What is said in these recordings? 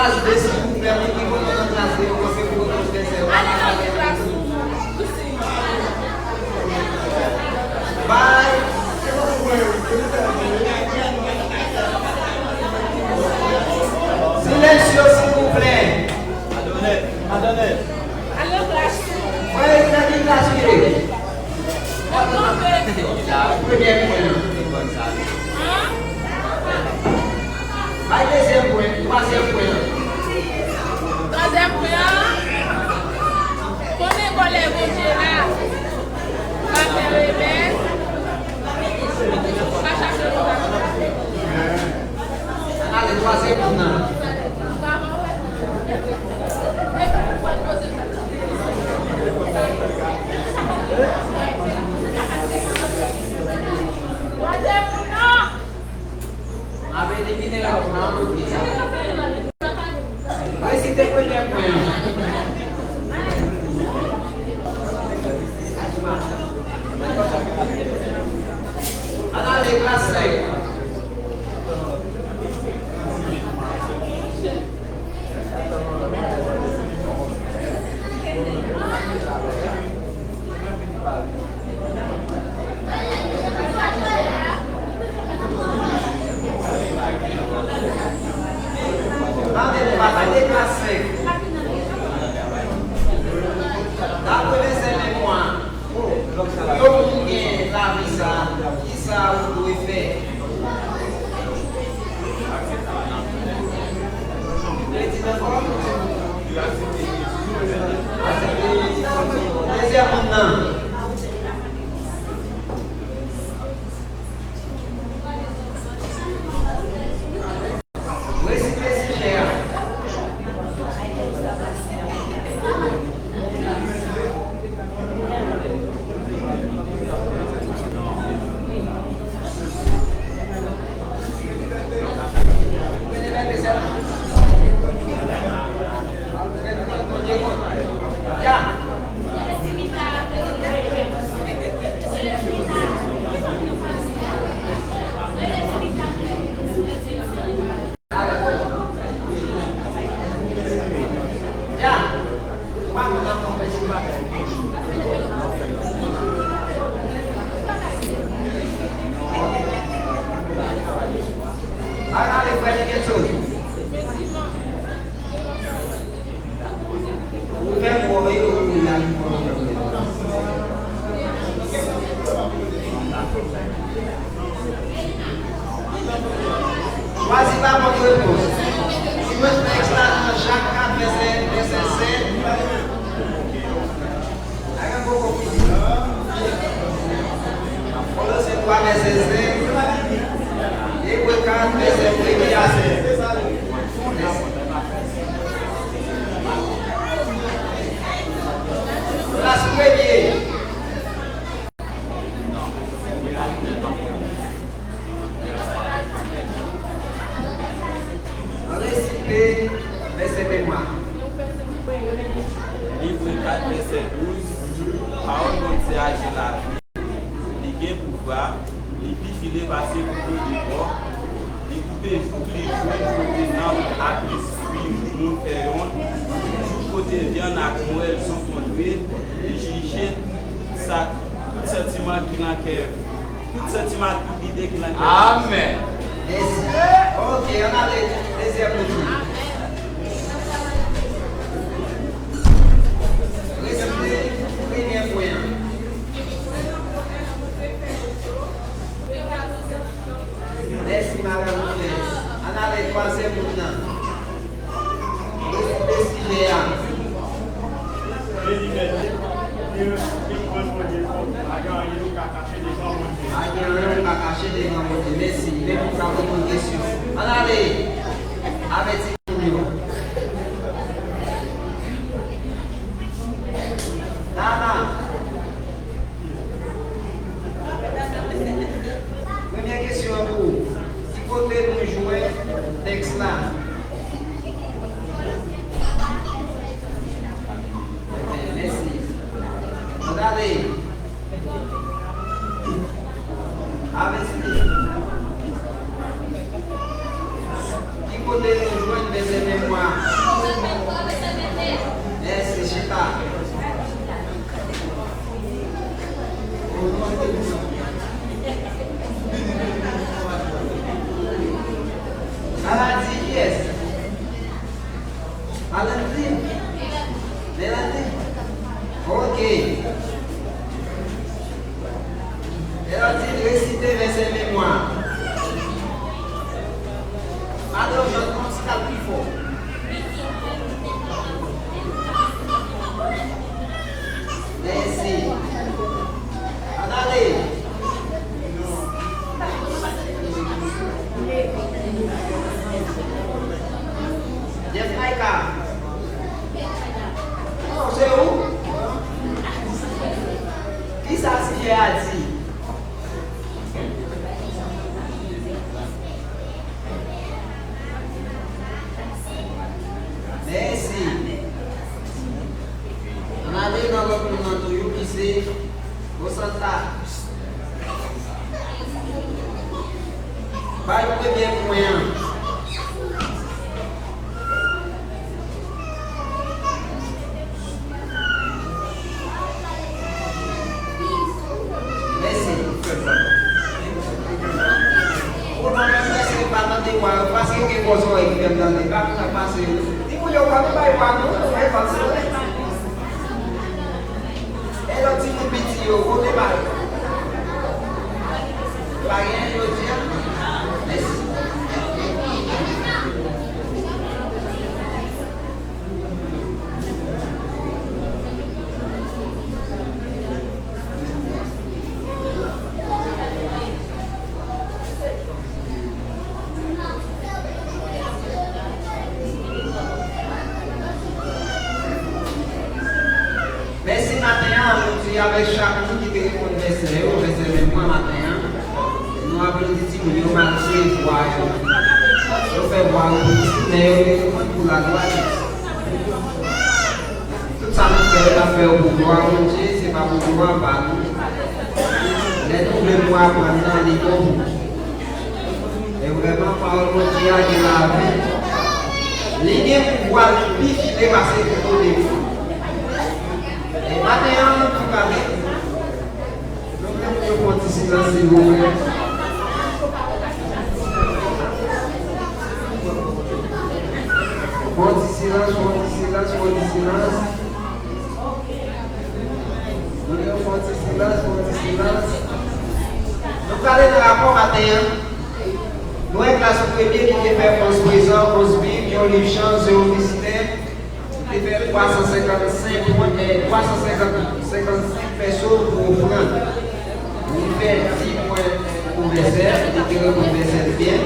Às vezes o governo tem troisième maintenant. Avez éliminé la commande. Récitez le premier point. Allez, classe 5. Allez, classe 5. D'après les mémoires, donc, la visa, qui ça vous devez faire? Deuxième maintenant. Quase vai para o recurso. Se você está na jaca, verset 7, aí eu vou conferir. Quando você vai verset 7, e depois cada verset 1. Braço premier. Recebez-moi. Livre 4, verset 12. Parole de Dieu agit la vie. Il y a pouvoir. Il peut filer passer pour le bord. Il peut les jouer dans la l'esprit, nous faisons. Tout côté viande à Noël sont conduits. Et juger ça, tout sentiment qui n'a cœur. Tout sentiment, toute idée qui n'a cœur. Amen. Ok, on a les deuxième outil. Premier point. Merci madame. On a les troisième maintenant. Merci. Mais pour faire une question. Allez, avec ces numéros. Nana. Première question à vous. Si vous voulez nous jouer texte là. Merci. Allez. Avec qui côté nous jouer des mémoires. Merci, Chita. Maladie, yes. Maladie. Maladie. Ok. Elle a dit de réciter verset mémoire. Alors, je pense qu'à plus fort. Merci. Allez. lycée au centre. Pas le premier point. Parce que les choses sont écrites dans les bacs, ça passe. Dis moi, je ne vais pas non, je vais pas ça. Et là, tu me dis, je ne vais pas. Pas rien, je dis. Merci. Avec chaque monde qui est conversé, on va faire moi matin. Nous avons dit que nous marcher, voir, on fait voir, mais pour la droite. Tout ça nous fait la faire pour pouvoir manger, c'est pas pour pouvoir parler. Les nous moi pendant les bons. Et vraiment, par le Dieu de la vie, les liens pour pouvoir les passer pour les fous. Et maintenant, tout à l'heure, nous allons silence, s'il vous plaît. Silence. Nous allons dans le rapport matin. Nous avons classe première qui fait construisant, construire, un livre chance, zéro visitaire. Qui fait 355 personnes pour offrande. Il fait 10 points pour verset, il tire pour verset bien.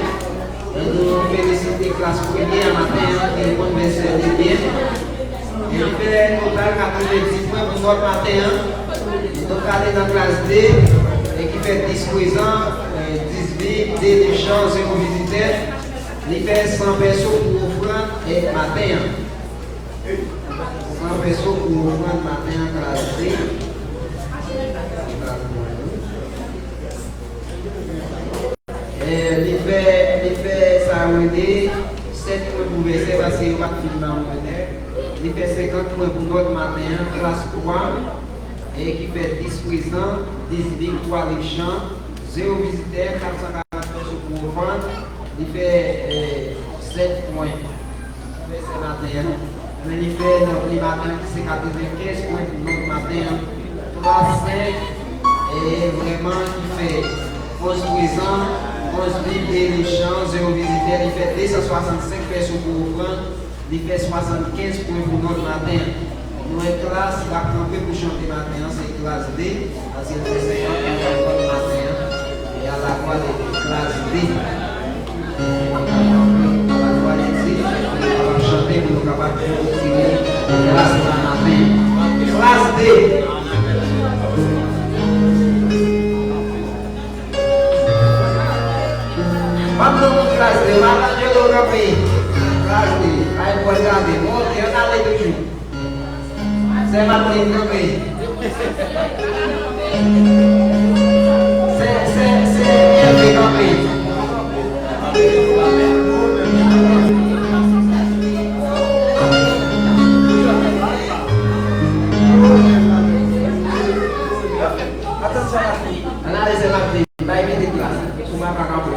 Nous félicitons la classe première matin et pour verset bien. Il fait total 90 points pour notre matin. Nous allons dans la classe D et qui fait 10 présents, 10 vies, 10 chances et pour visiteurs. Il fait 100 personnes pour offrande et matin. 100 personnes pour offrande matin en classe D. Il fait ça a été 7 points pour verser parce qu'il n'y a pas de film en monnaie. Il fait 50 points pour notre matin, classe 3, et qui fait 10 présents, 10 victoires les champs, 0 visiteurs, 440 personnes pour offrande. Il fait 7 points. Il fait ce matin. Mais il fait notre matin, c'est 95 points pour notre matin, 3, 5, et vraiment il fait construisant. 11 livres et les champs, 0 visiteurs, il fait 265 personnes pour offrande, il fait 75 points pour notre matin. Nous, une classe, il a campé pour chanter matin, c'est classe D, parce qu'il fait 50 points pour notre matin, et à la voix de classe D. À la voix de D, on va chanter pour nous capables de continuer classe de matin. Classe D. Vamos classe de matin, je le rappelle. Classe D, allez pour regarder, bon, il y en a les deux jours. C'est ma première. C'est campé. Analyse la clé, va y mettre classe. Sous ma cacapo.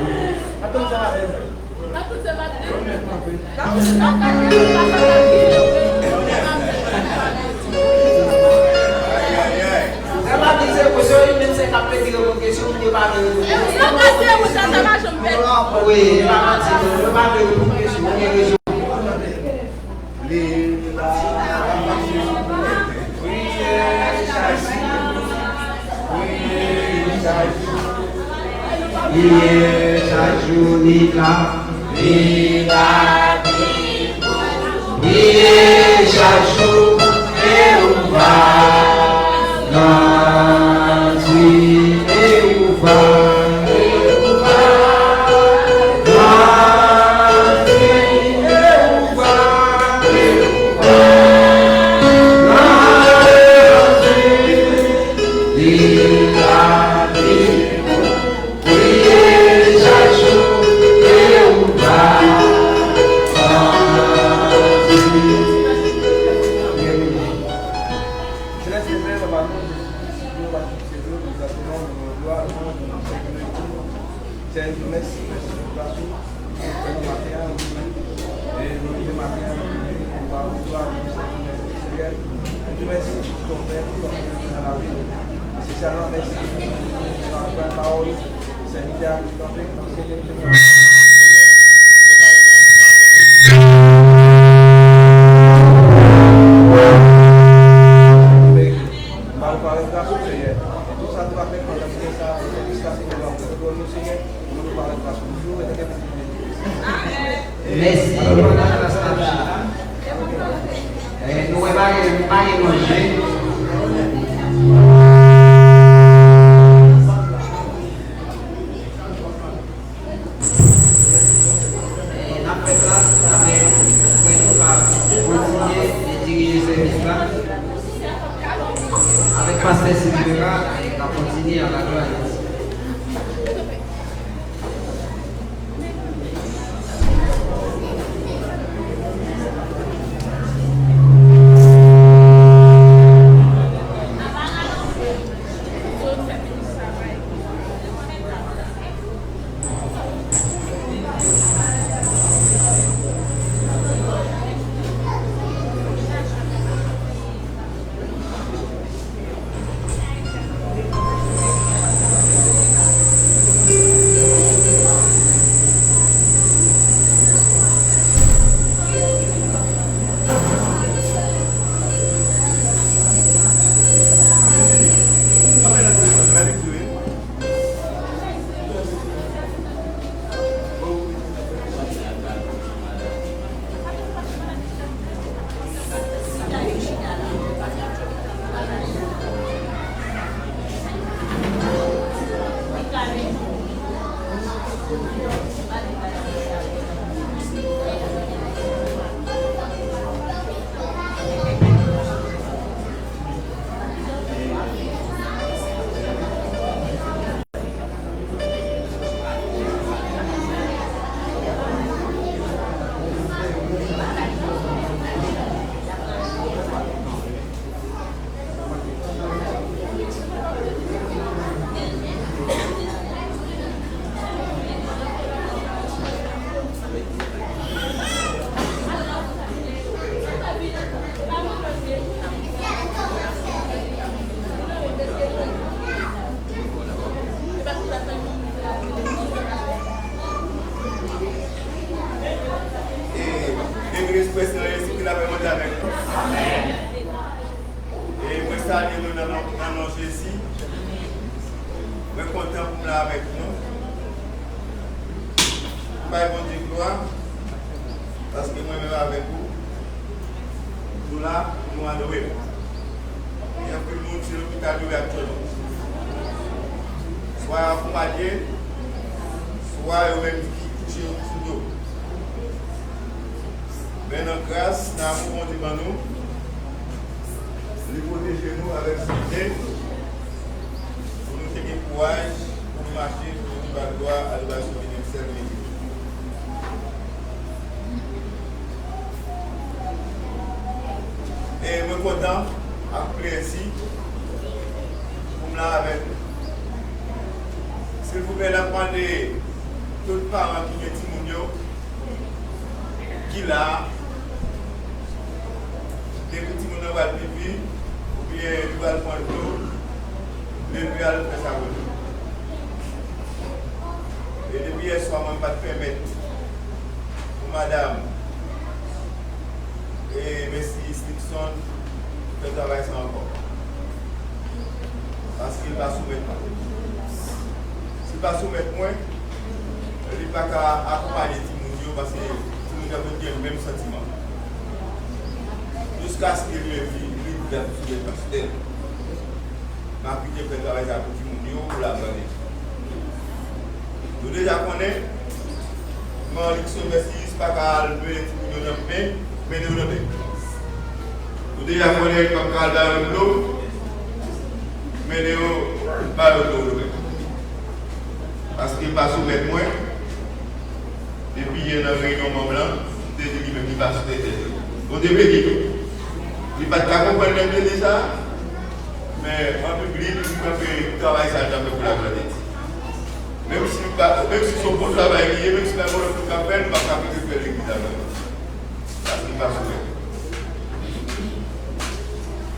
spirituel. Je remercie pour ton père, pour ton père dans la vie. Spécialement, merci pour la parole, sanitaire, pour ton père, pour ton père. Merci pendant la station. Nous allons manger. Après ça, nous allons continuer et diriger ce service-là. Avec Pasteur Silvera, on va continuer à la gloire.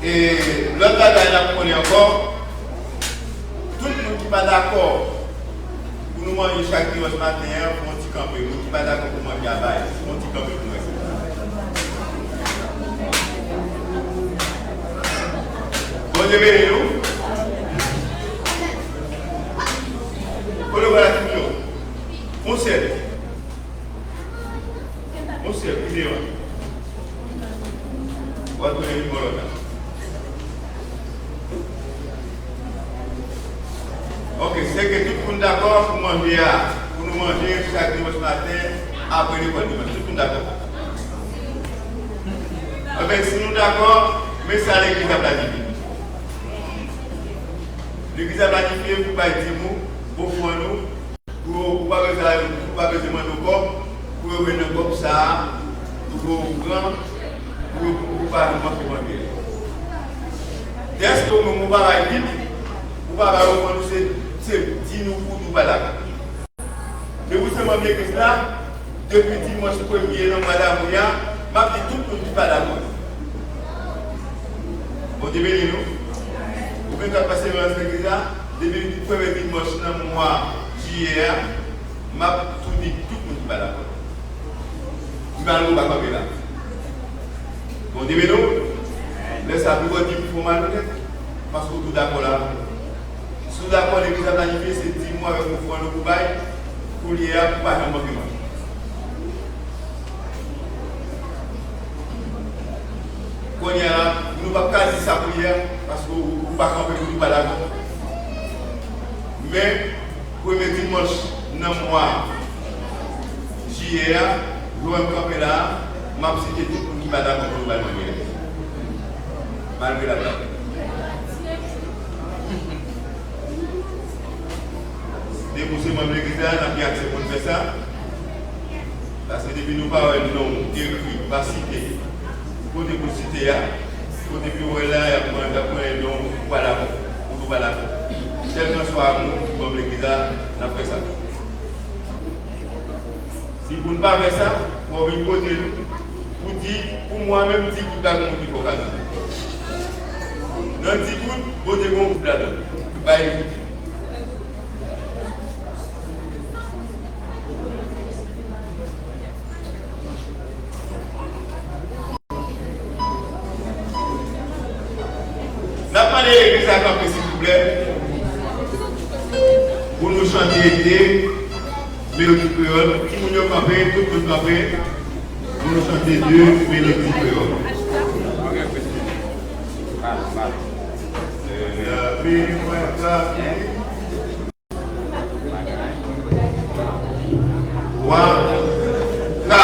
Et l'autre bagaille qu'on connaît encore, tout le monde qui n'est pas d'accord pour nous manger chaque dimanche matin, pour un petit campé. Nous qui n'est pas d'accord pour manger à bail, pour un petit campé pour nous. Bon Dieu béni nous. Pour le voilà tout le monde. On sait. On sait, vidéo. On va donner le numéro là. Ok, c'est que tout le monde d'accord pour manger, pour nous manger chaque dimanche matin après l'école dimanche. Tout le monde d'accord. Ok, si nous d'accord, mais ça l'église a planifié. L'église a planifié pour pas dire nous, pour nous, pour pas besoin de corps, pour venir comme ça, pour grand, pour pas nous manger. Est-ce que nous ne pouvons pas vite, pour pas nous c'est dis-nous pour nous pas mais vous savez bien que cela, depuis dimanche premier, dans Madame Mouya, m'a dit tout le monde pas d'accord. Bon, début nous, vous pouvez passer dans l'église là, depuis le premier dimanche dans le mois juillet, m'a tout dit tout le monde pas d'accord. Vous allez pas comme là. Bon, début nous, laissez à vous dire qu'il faut mal parce que tout d'accord là. Sous d'accord, l'église a planifié, c'est 10 mois avec nous pour le Koubaï, pour lier pour pas un manquement. Quand il y a, nous ne pouvons pas dire ça pour hier, parce que nous ne pouvons pas camper pour nous pas d'accord. Mais, premier dimanche, dans le mois juillet, nous allons camper là, m'a cité tout pour nous pas d'accord pour nous pas malgré la date. Dépousser mon église, on a bien accepté pour faire ça. Parce que depuis nous parlons de nom, écrit, pas cité. Pour déposer, pour déposer là, il y a un nom, voilà, ou voilà. Quel que soit mon église, on a fait ça. Si vous ne pas faire ça, vous venez côté pour dire, pour moi-même, dire que vous avez mon petit vocal. Non, dit tout, vous avez mon petit vocal. L'église à camper, s'il vous plaît, pour nous chanter l'été, mélodie créole, qui nous camper, tout le monde camper, pour nous chanter deux mélodies créole. La vie, moi, la vie. La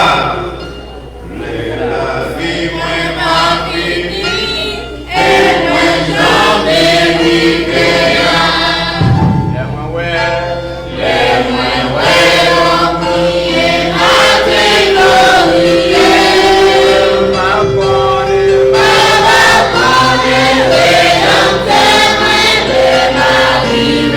vie, moi, ma vie. Thank you.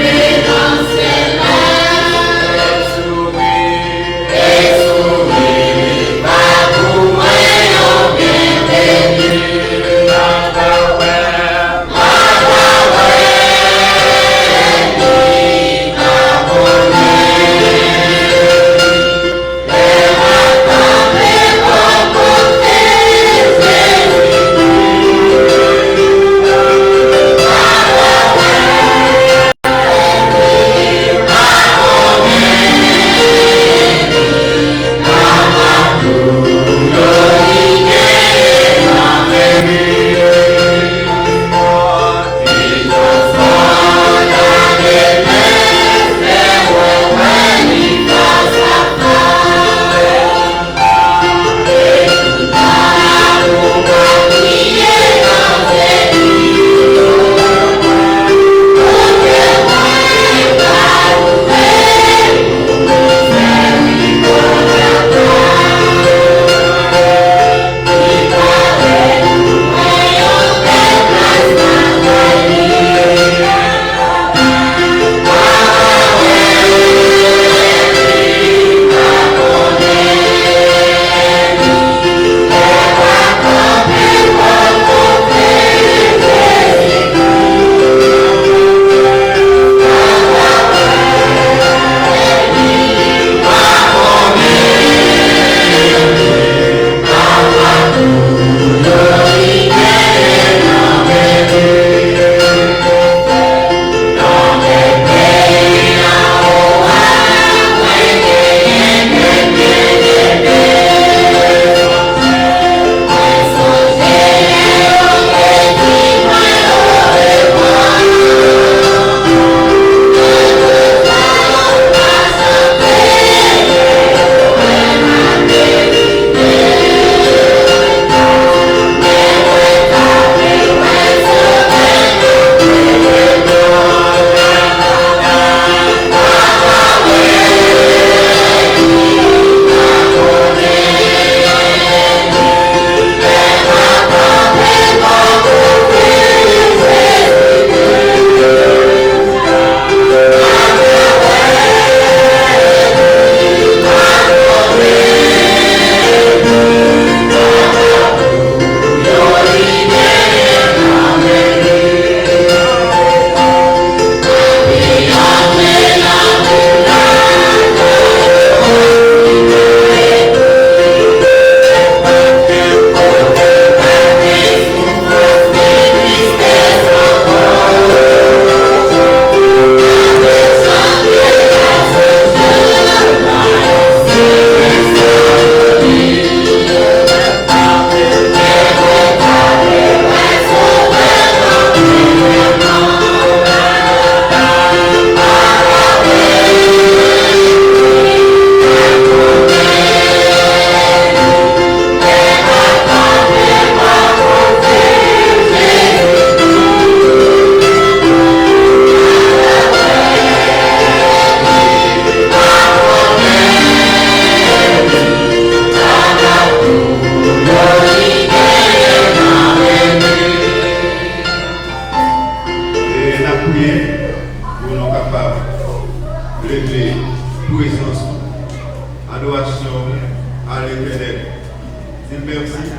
merci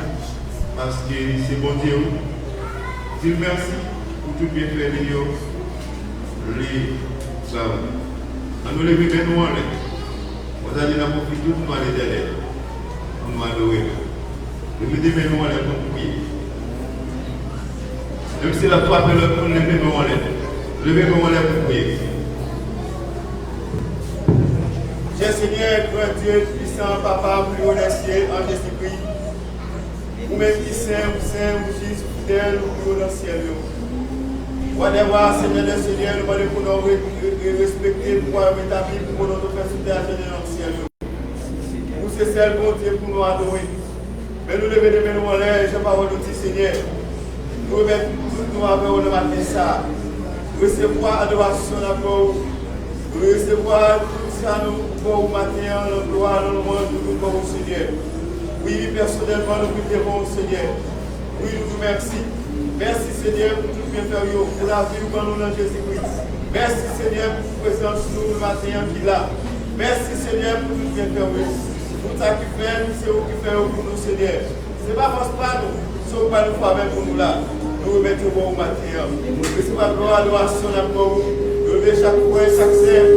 parce que c'est bon Dieu. Dis merci pour tout bien fait de Dieu. Les hommes. Nous les vivons nous en l'air. On a dit qu'on profite tout nous aller derrière. On nous adorer. Le vivons nous en l'air pour prier. Même si la foi appelle le lever nous en l'air. Levez-nous en l'air pour prier. J'ai Seigneur, grand Dieu, puissant, Papa, plus haut des cieux, en Jésus-Christ. Vous-même qui saint, vous juste, fidèle, ou plus haut dans le ciel. Whatever, Seigneur des Seigneurs, nous demandons pour nous respecter, pour nous établir, pour nous faire soutenir dans le ciel. Nous, c'est celle, bon Dieu, pour nous adorer. Mais nous levons les mains en l'air, je parle de Dieu, Seigneur. Nous remettons tout nous avec le matin ça. Recevoir adoration d'abord. Recevoir tout ça, nous, pour matin, le gloire, le monde, nous, pour le Seigneur. Oui, personnellement, nous vous devons au Seigneur. Oui, nous vous remercions. Merci Seigneur pour tout bien faire, pour la vie que nous dans Jésus-Christ. Merci Seigneur pour votre présence nous le matin qui est là. Merci Seigneur pour tout bien faire. Pour ça qui fait, c'est vous qui faites pour nous Seigneur. Ce n'est pas parce que pas nous, c'est pas nous faire pour nous là. Nous remettons au matin. C'est pas gloire, adoration d'abord. Nous levons chaque fois, chaque serre.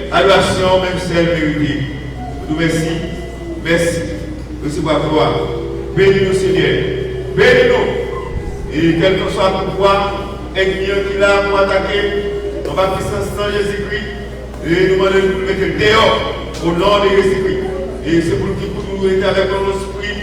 Adoration, même celle méritée. Nous merci. Merci. Recevoir gloire. Bénis-nous, Seigneur. Bénis-nous. Et quel que soit le pouvoir, ennemi qui est là pour attaquer, on va puissance dans Jésus-Christ. Et nous demandons de nous mettre dehors au nom de Jésus-Christ. Et c'est pour qui nous être avec notre esprit.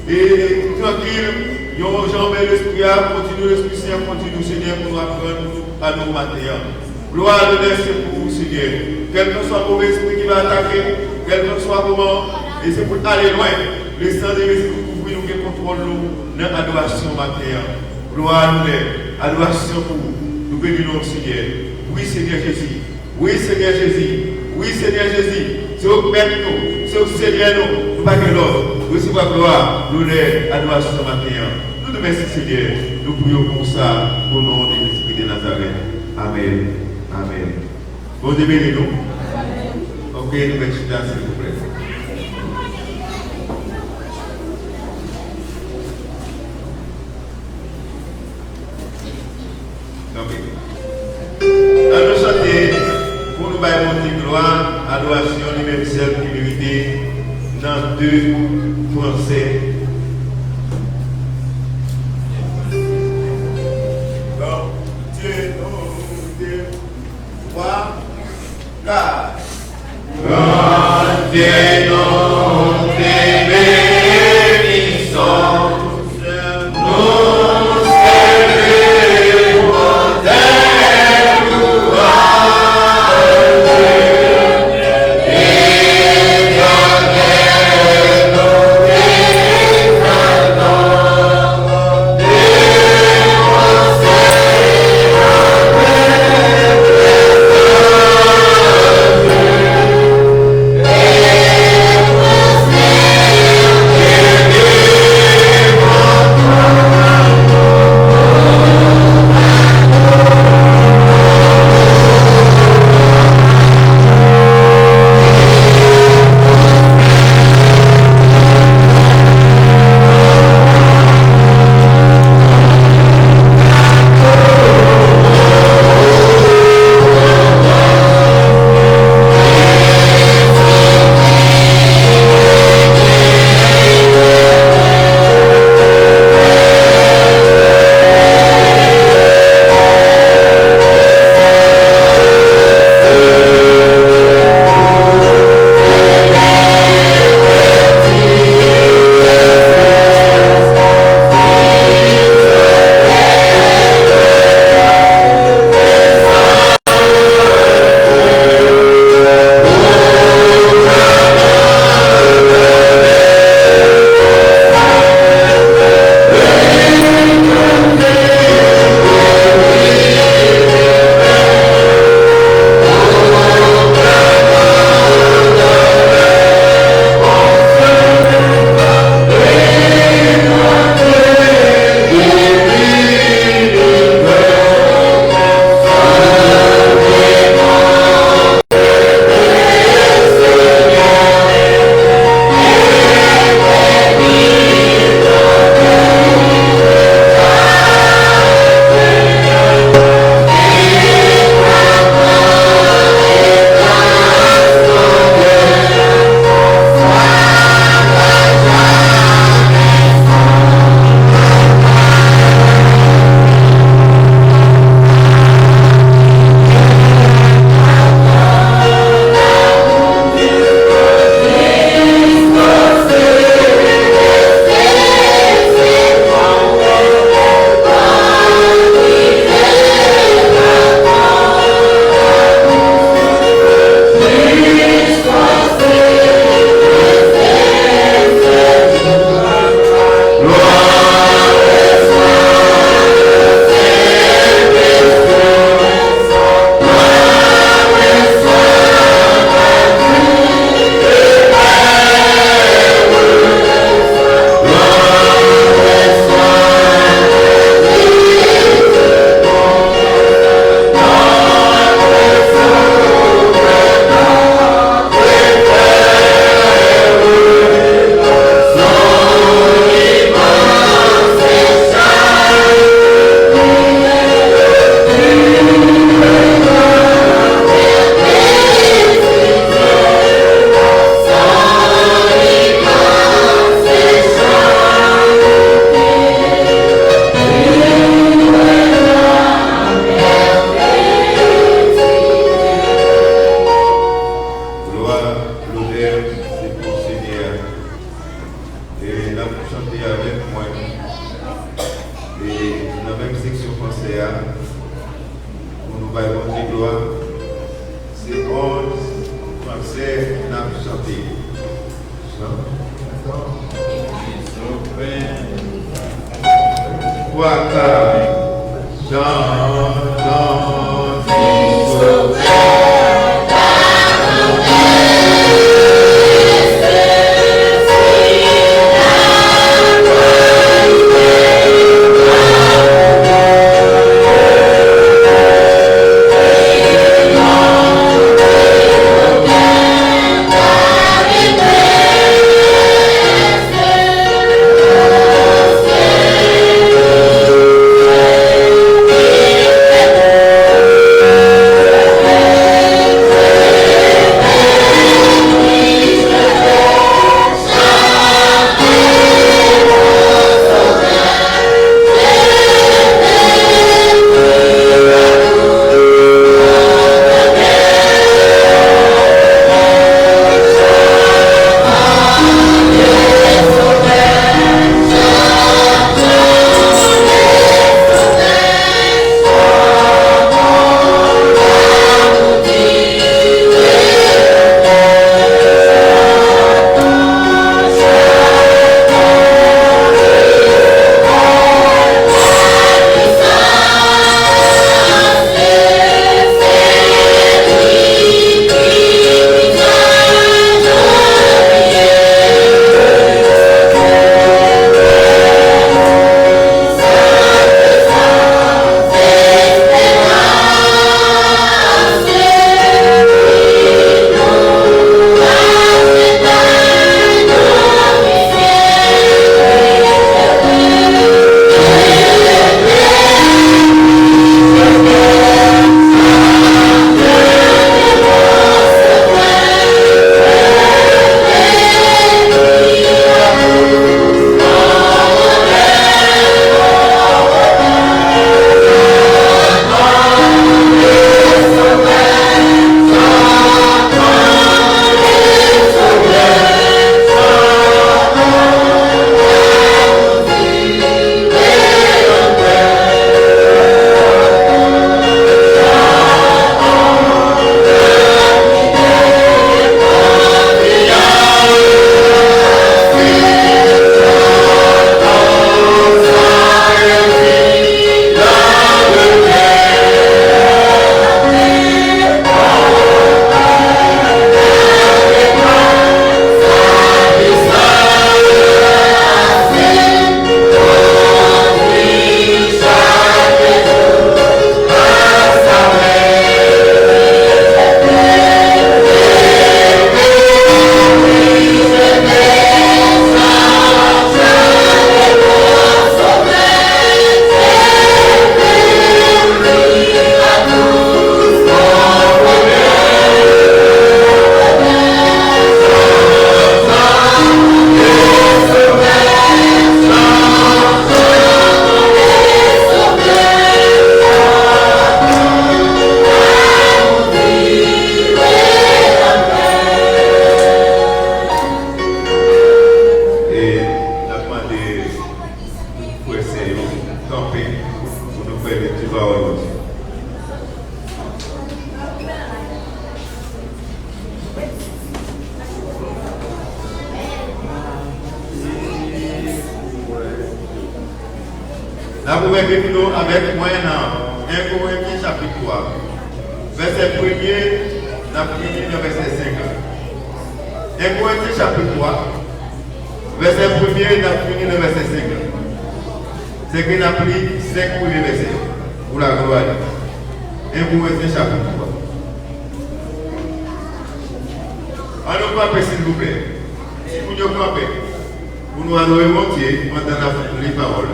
Et tranquille, nous enjambons l'esprit à continue l'Esprit Saint, continue, Seigneur, pour nous apprendre à nos matériels. Gloire de Dieu, c'est pour vous, Seigneur. Quel que soit le mauvais esprit qui va attaquer, quel que soit comment, et c'est pour aller loin. Le sang de Jésus pour couvrir nous, qui contrôle nous, dans l'adoration matérielle. Gloire à Dieu, adoration pour vous. Nous bénissons, Seigneur. Oui, Seigneur Jésus. Oui, Seigneur Jésus. Oui, Seigneur Jésus. C'est au Père nous, c'est au Seigneur nous, pas que l'autre. Recevez la gloire, l'honneur, l'adoration matérielle. Nous te remercions, Seigneur. Nous prions pour ça, au nom de Jésus-Christ de Nazareth. Amen. Amen. Bon Dieu bénis-nous. Ok, nous mettons là, s'il vous plaît. Nous chanter pour nous monter gloire, adoration, lui-même celle qui méritait dans 2 Français. Donc, Dieu nous dit, 3, 4. Quand Dieu nous bénissons, nous célébrons tes louanges et donnons nos même section française, pour nous faire monter gloire. C'est 11 français, nous avons chanté. Là, vous mettez nous avec moi dans 1 Corinthiens chapitre 3. Verset 1er, nous avons fini le verset 5. 1 Corinthiens chapitre 3. Verset 1er, nous avons fini le verset 5. C'est qu'il a pris 5 premiers versets pour la gloire. 1 Corinthiens chapitre 3. Alors, campez, s'il vous plaît. Si vous nous campez, vous nous allons monter pendant les paroles.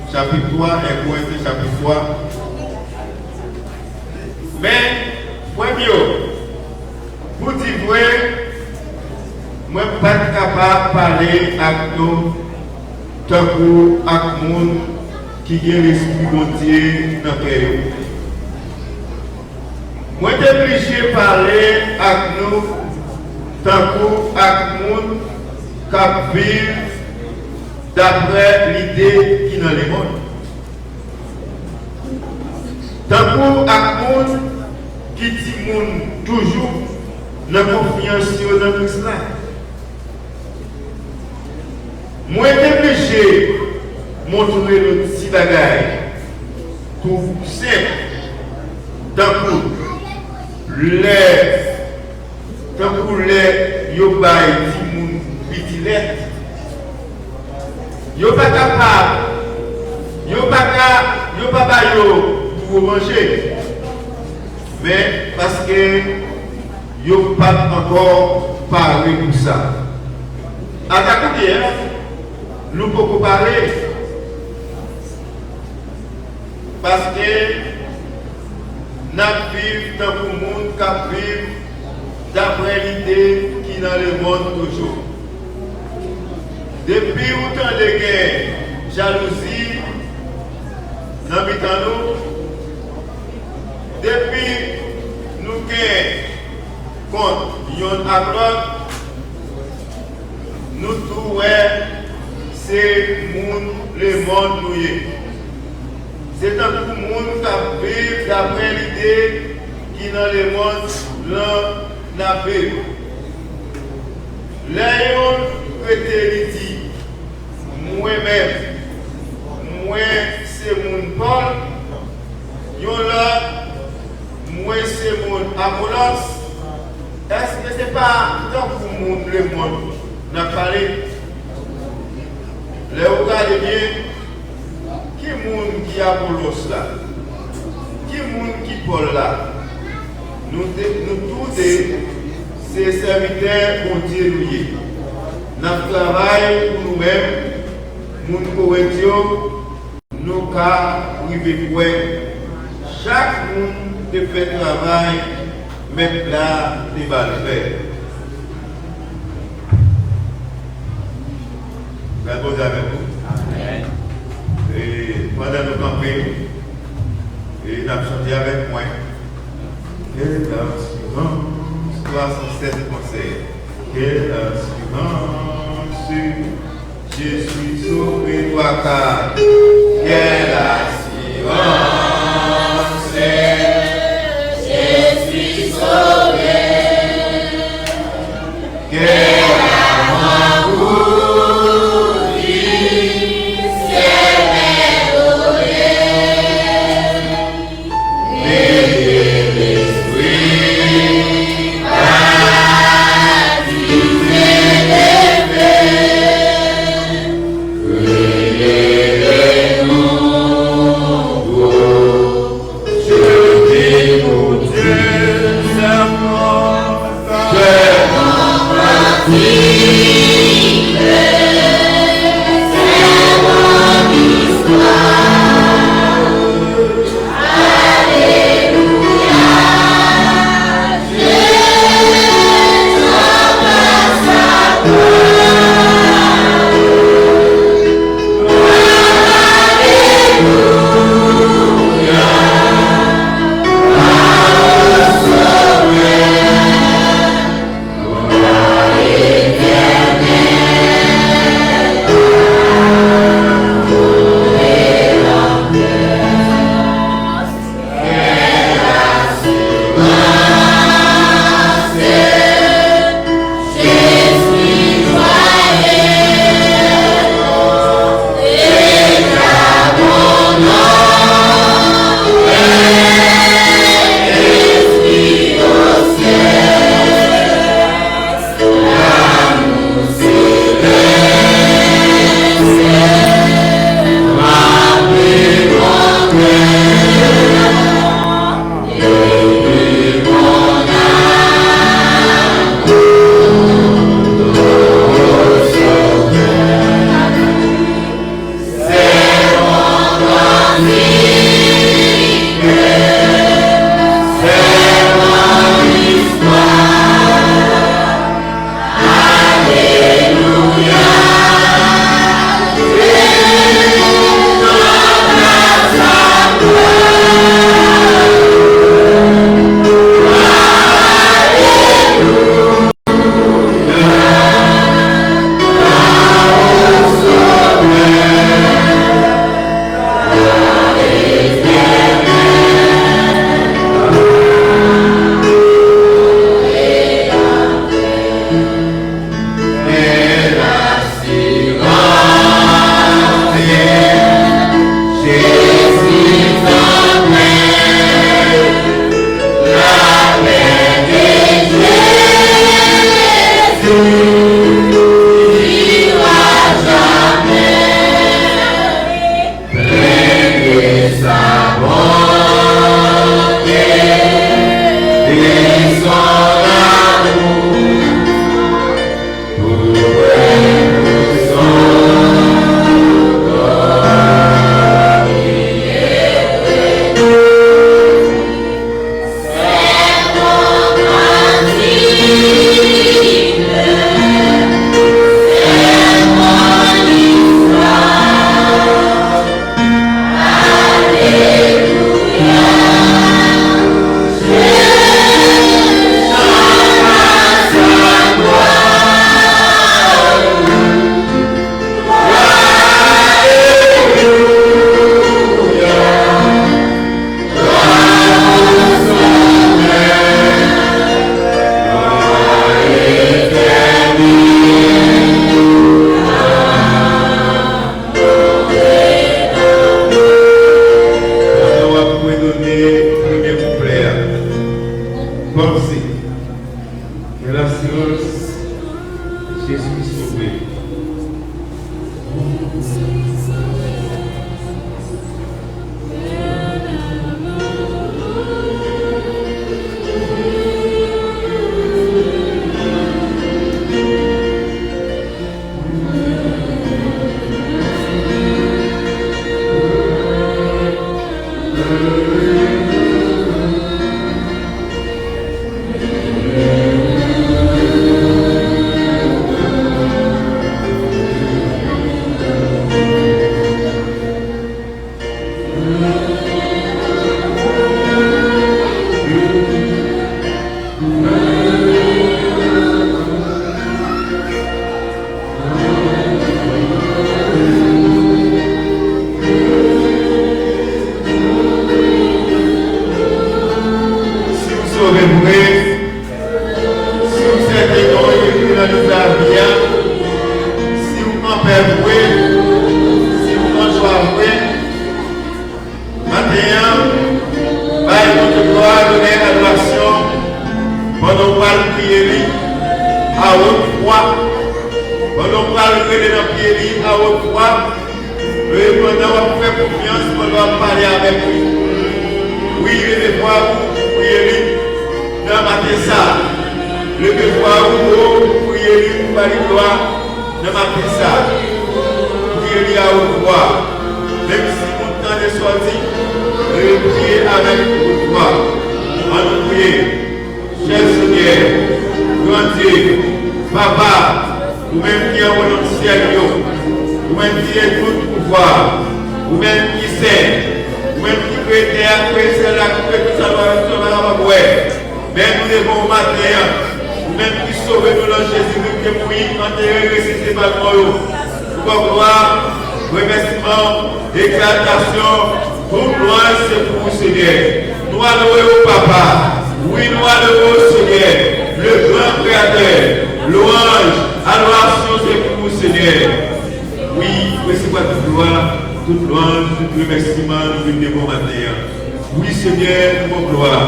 Chapitre 3, 1 Corinthiens chapitre 3. Mais, premier, pour dire vrai, moi je ne suis pas capable de parler avec nous, tant que avec les gens qui ont l'esprit de Dieu dans le cœur. Moi je suis obligé de parler avec nous, tant que avec les gens qui vivent d'après l'idée qui est dans le monde. Tant pour Akmoun qui dit toujours dans la confiance dans Christ là. Moi, je suis obligé de montrer le petit bagage tout simple. Tant pour les yobaï qui moun pitilette, yo pas capable, yo pas pour manger, mais parce que yo pas encore parlé pour ça. À ta côté, nous pouvons parler parce que nous vivons dans le monde qui vit d'après l'idée qui est dans le monde toujours. Depuis autant de guerres, jalousie, dans nous, depuis nous guerres contre yon à nous trouvons c'est le monde nous. C'est un monde qui vit d'après l'idée qui est dans le monde n'a fait. Léon peut dire, moi-même, moi c'est mon Paul, yon là, moi c'est mon Apollos. Est-ce que ce n'est pas tant pour le monde n'a parlé? Les regardez bien, qui monde qui Apollos là? Qui monde qui Paul là? Nous tous ces serviteurs pour Dieu nous. Nous travaillons pour nous-mêmes, nous corrections, nous cas privés. Chaque monde qui fait travail, mettre là des balles faire. Vous avez posé avec vous? Amen. Et pendant nos campagnes, et nous avons chanté avec moi. Quelle assurance, 67 conseils. Quelle assurance, je suis sauvé, toi car. Quelle assurance, je suis sauvé. Quelle Nous avec lui. Oui, levez-moi, priez-lui dans ma ça. Levez-moi, priez-lui pour la gloire dans ma ça. Priez-lui à haute voix. Même si mon temps est sorti, priez avec haute voix. On nous prie. Cher Seigneur, grand Dieu, Papa, vous-même qui êtes au ciel, vous-même qui êtes tout pouvoir, vous-même qui sait, vous-même qui peut terre, qui peut celle-là, qui peut tout ça, mais nous devons au matin, vous-même qui sauvez nous dans Jésus-Christ, qui est mouillé, enterré, ressuscité par le mort. Pour gloire, remerciement, exaltation, toute gloire, c'est pour vous, Seigneur. Nous allons au Papa. Oui, nous allons au Seigneur, le grand Créateur, louange, adoration, c'est pour vous, Seigneur. Oui, recevez toute gloire, toute louange, tout remerciement, nous venons bon matin. Oui, Seigneur, nous gloire,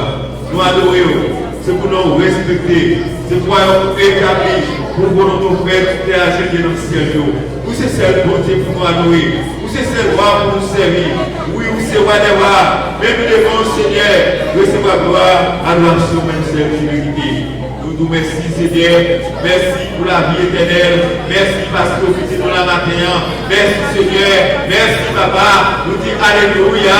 nous adorons, c'est pour nous respecter, c'est pour nous établir, pour nous faire tout les agents dans le ciel. Vous, c'est celle bon Dieu pour nous adorer, vous, c'est celle roi pour nous servir. Oui, vous, c'est roi des rois, mais nous devons, Seigneur, recevoir gloire, adoration, même celle qui vérité. Nous nous merci, Seigneur, merci pour la vie éternelle, merci parce que vous êtes dans la matin, merci, Seigneur, merci, Papa, nous disons Alléluia,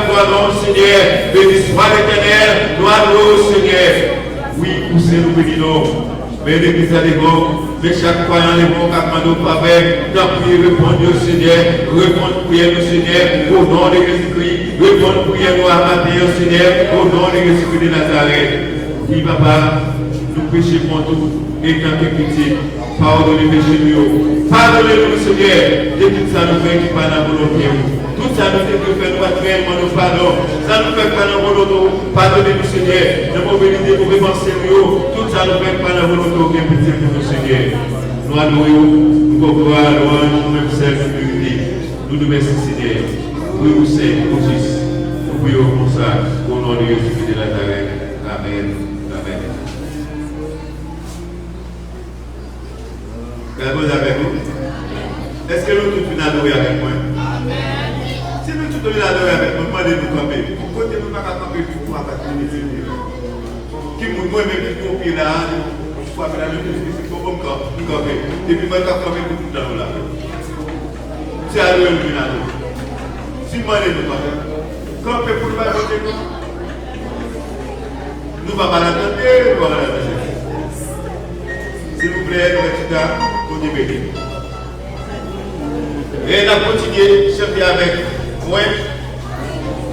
pour toi, nom, Seigneur, béni soit l'Éternel, nous adorons, Seigneur. Oui, poussez nous bénissons, mais l'église à l'église, mais chaque croyant les bons capements de faveur, tant pis, répondez au Seigneur, répondez, priez nous, Seigneur, au nom de Jésus-Christ, répondez, priez nous à matin, Seigneur, au nom de Jésus-Christ de Nazareth. Oui, Papa, nous péchons pour tout, et tant que pitié, pardonnez les péchés nous. Pardonnez-nous, Seigneur, de tout ça nous fait qui pas dans la volonté. Tout ça nous fait que nous actuellement nous pardon. Ça nous fait pas dans la volonté. Pardonnez-nous, Seigneur, de mobiliser pour penser nous. Tout ça nous fait pas dans la volonté, bien pitié pour nous, Seigneur. Nous adorons, nous croyons à louange, nous-mêmes celle de vérité. Nous nous remercions, Seigneur. Oui, vous savez, pour Jésus. Nous prions pour ça, au nom de Jésus de Nazareth. Amen. Amen. Regardez avec vous. Est-ce que nous tous nous adorons avec moi? Amen. Si nous tous nous adorons avec moi, demandez-nous camper. Pourquoi nous ne pouvons pas camper pour attaquer les ennemis? Qui moi-même qui copie là, je crois que la même chose, c'est pour me camper. Et puis moi, je vais camper pour tout le temps là. C'est à nous de nous adorer. Si demandez-nous camper pour ne pas voter nous. Nous ne pouvons pas l'attendre, nous allons l'attendre. S'il vous plaît, nous mettons pour nous bénir. Et nous allons continuer, chanter avec moi.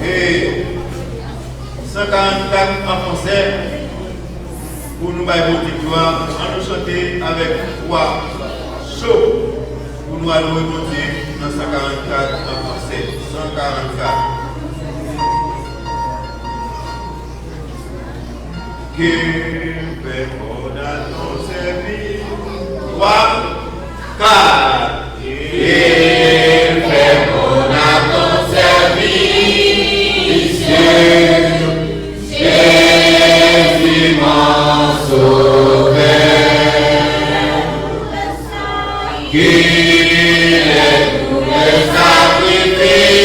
Et 144 en français pour nous bailler votre victoire. On nous chanter avec voix chaud pour nous aller remonter dans 144 en français. 144. Que perdona ton servir, 3, 4. Que perdona ton servir, Jésus mon sauveur. Qu'il est tout le sacrifice.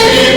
Jésus,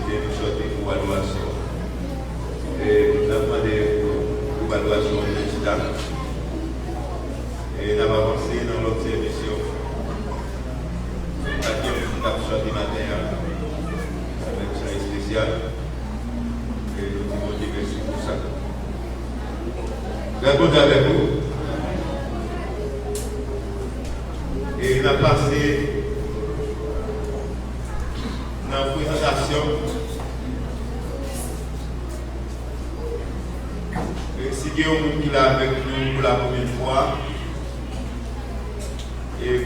et nous sortons pour l'adoration. Et nous avons demandé pour l'adoration de l'État. Et nous avons avancé dans l'autre émission. Nous avons sorti matin avec ça spécial. Et nous disons Dieu merci pour ça. Répondez avec vous. Et il a passé dans la présentation. Et si il y a un qui est avec nous pour la première fois, et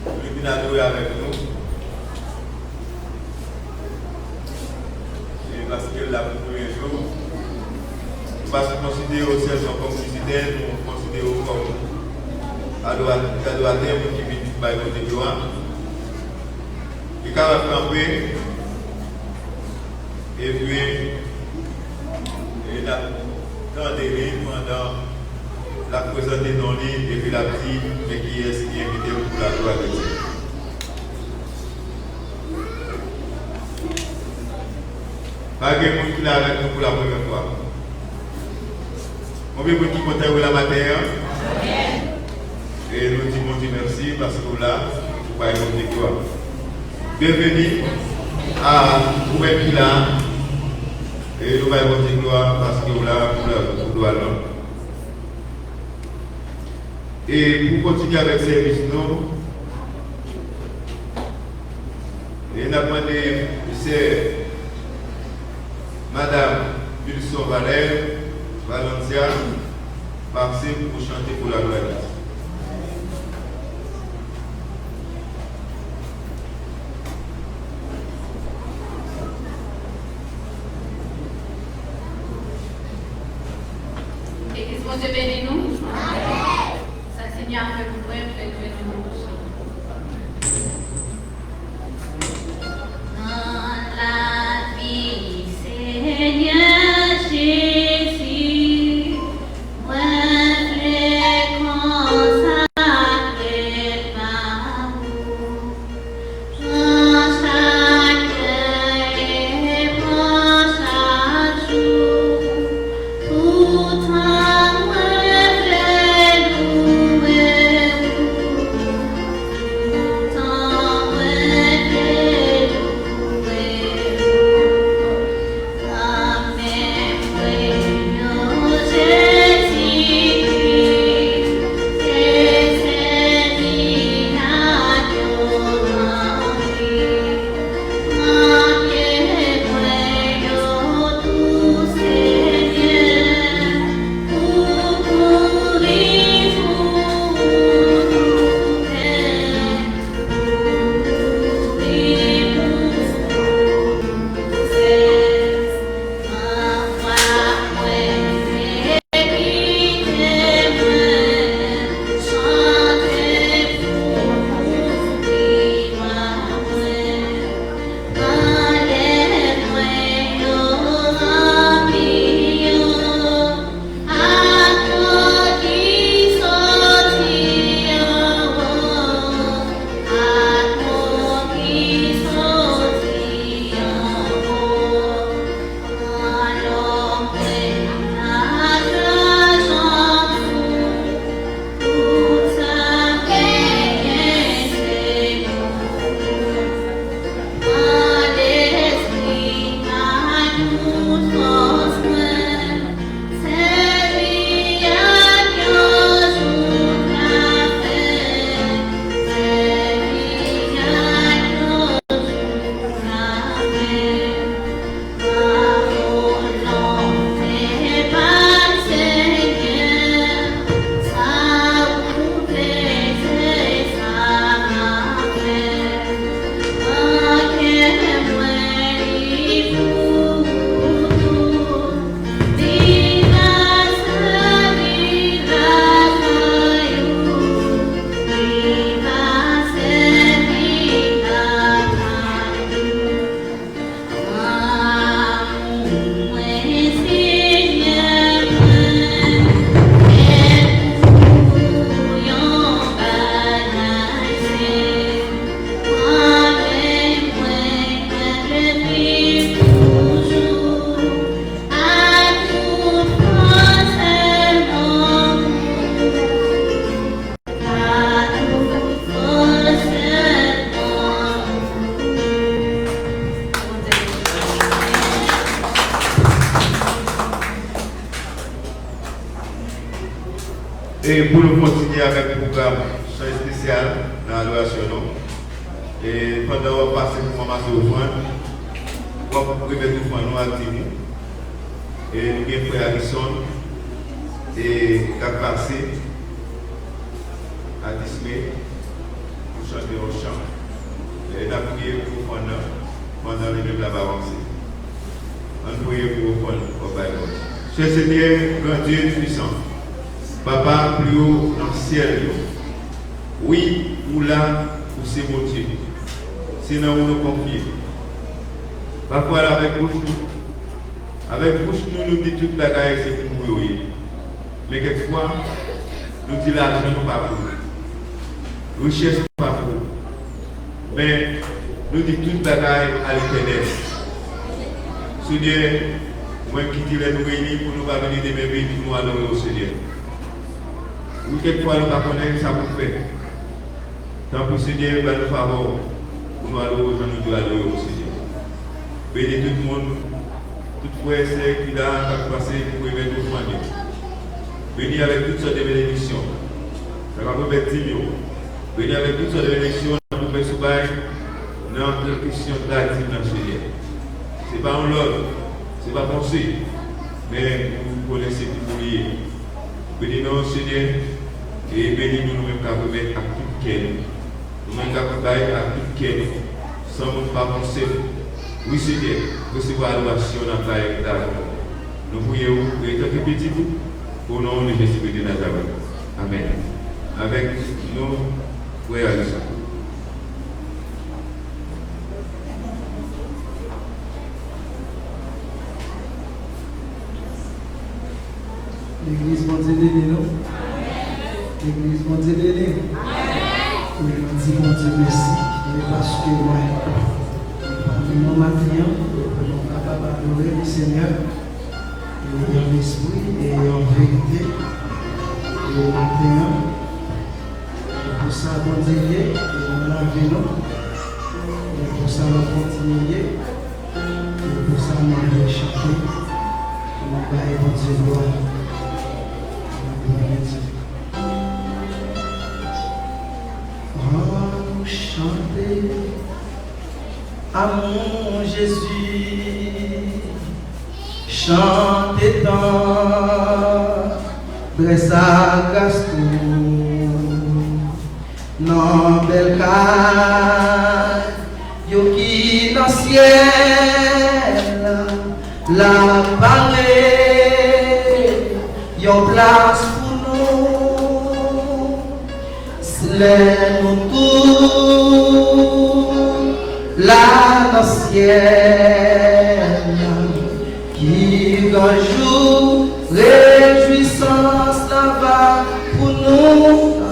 le Binado est avec nous, et parce que la première jour, parce qu'on considère aussi comme visiteurs, nous considérons comme adorateurs qui viennent par côté de gloire. Et quand on a campé, et puis, il a tendé pendant la présenter dans l'île, et puis la petite, mais qui est invité pour la gloire de Dieu. Pas de monde qui l'a avec nous pour la première fois. Combien de gens qui comptent la matière? Et nous disons Dieu merci parce que vous là, vous pouvez monter quoi. Bienvenue à vous-même qui là. Et nous allons monter gloire parce que vous là, pour gloire là. Et pour continuer avec ces services, nous, et nous avons demandé, c'est Madame Wilson Valencia, passer pour chanter pour la gloire. Et que Dieu bénisse nous. Ça Seigneur fait pour nous, fait que nous dans la vie, Seigneur Jésus, moi je consacre ma amour, dans chaque et pour chaque jour, tout en moi je loue. Et pour nous continuer avec le programme spécial dans l'adoration, et pendant qu'on passe pour ramasser offrande, on va remettre l'offrande nous à Tini. Et nous avons frère Harrison et qui a passé à Disney pour chanter au chant. Et nous avons prié pour l'offrande pendant les deux là-bas avancés. On prie pour l'offrande au Bible. Cher Seigneur, grand Dieu puissant, Papa plus haut dans le ciel, oui, ou là, ou c'est mon Dieu. C'est là où nous confions. Parfois, avec bouche, nous disons toute la guerre, c'est pour mourir. Mais quelquefois, nous disons l'argent n'est pas pour nous. Nous cherchons pas pour nous. Mais nous disons toute la guerre à l'éternel. Seigneur, moi qui dirais nous réunir pour nous pas venir de mes vies, nous allons au Seigneur. Ou quelquefois nous ne connaissons pas ça pour faire. Tant que Seigneur va nous favor, nous allons nous devons aller au Seigneur. Bénis tout le monde, tout frère et sœur qui a passé pour émettre nos familles. Bénis avec toutes sortes de bénédictions. Ça va permettre de dire. Bénis avec toutes sortes de bénédictions, nous pouvons se battre dans la question de la vie dans le Seigneur. Ce n'est pas un l'ordre, ce n'est pas pensé, mais vous connaissez tout pour lier. Bénis-nous, Seigneur, et bénis-nous nous-mêmes qu'à remettre à tout cœur. Nous-mêmes qu'à remettre à tout cœur, sans nous pas penser. Oui, Seigneur, recevoir l'adoration dans la vie d'Adam. Nous prions, et tant que petit bout, au nom de Jésus de Nazareth. Amen. Avec nous, frères et sœurs. L'église mon Dieu béni nous. L'église mon Dieu béni nous. Oui, on dit mon Dieu merci. Parce que moi, mon matin, nous sommes capables d'adorer le Seigneur en esprit et en vérité. Et au matin, pour ça, bon Dieu, et nous l'avons. Et pour ça, nous continuons. Et pour ça, nous allons chanter. Nous allons bon Dieu gloire. Oh, chantez à mon Jésus, chantez tant, Bressa Gaston, non bel cas, yo qui dans ciel, la parée, yo place pour nous, c'est nous tous. La dans ciel qui un jour réjouissance là-bas pour nous,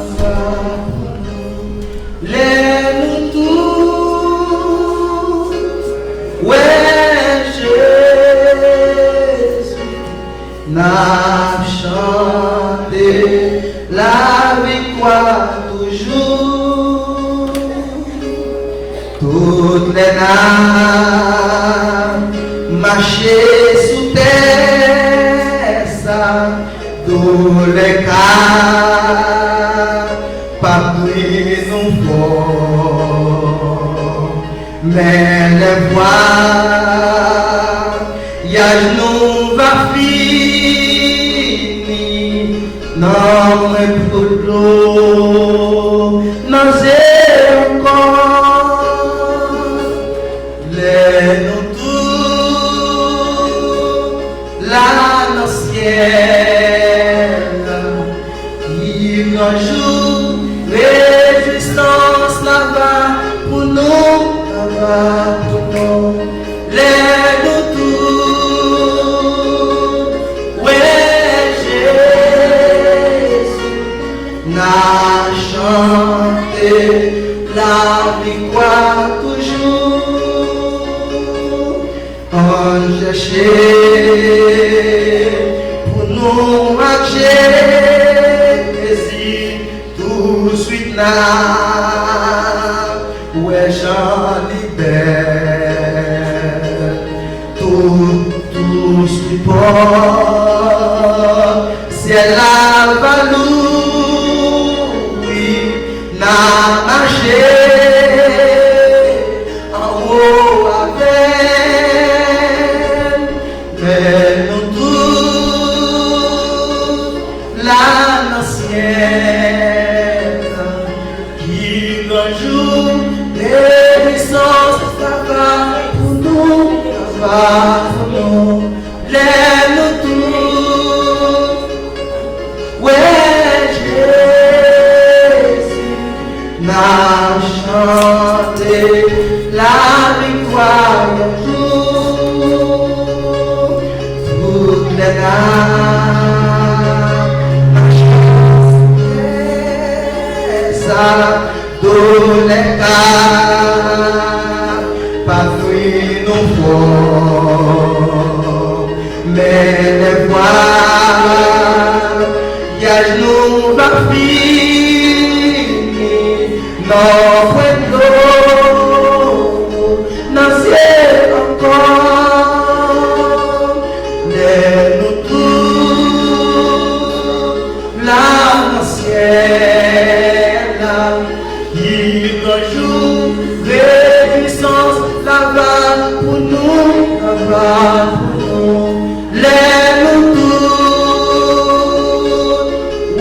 les nous tous, ouais Jésus n'a chanté la victoire toujours. Toutes les âmes marchaient sous terre, ça, tous les cas, pas pris nous fort, mais les voix, y'a nous va finir, non, mais pour l'eau, non, c'est encore. Nous tous, la dans ciel, qui un jour, résistance là-bas pour nous, là-bas pour nous, les nous tous, ouais Jésus, n'a chanté la victoire toujours. On cherchait pour nous marcher, tout de suite là, où est Jean libère, tout support, c'est la valeur. nous, lève-nous tous. Ouais, Jésus, n'a chanté la victoire d'un jour. Toutes les dames, ça, tous les cas, pas fruit nous fort, mais les voix, gage nous va finir, non, point d'eau, non, c'est encore, lève-nous tous, l'âme ciel, libre jour, réjouissance, la vanne pour nous, la vanne pour nous, lève-nous tous,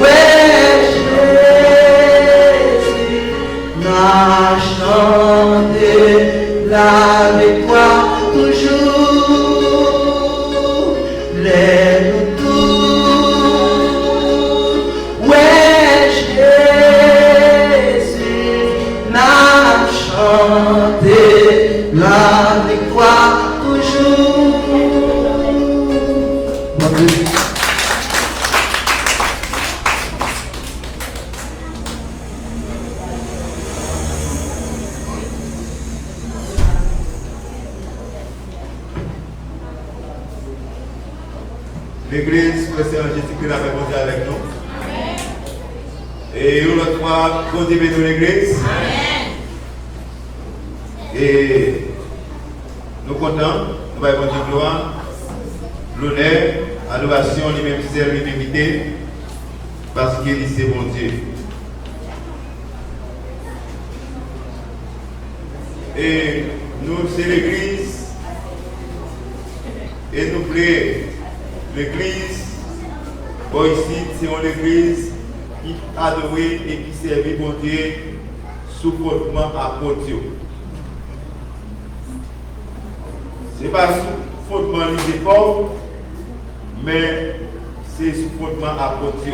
ouais, Jésus, n'a chanté la victoire toujours, lève-nous tous, ouais, Jésus, n'a chanté la victoire toujours. Bon Dieu. L'église, le Seigneur Jésus-Christ a fait monter avec nous. Et une autre fois, continuez de l'église. Et nous comptons, nous allons dire gloire, l'honneur, l'adoration, les mêmes misères, les mêmes idées, parce qu'il est c'est bon Dieu. Et nous, c'est l'église, et nous voulons l'église, bon ici, c'est une église qui adore et qui sert bon Dieu sous fondement apôtre. Ce n'est pas sous fondement des efforts, mais c'est sous fondement apôtre.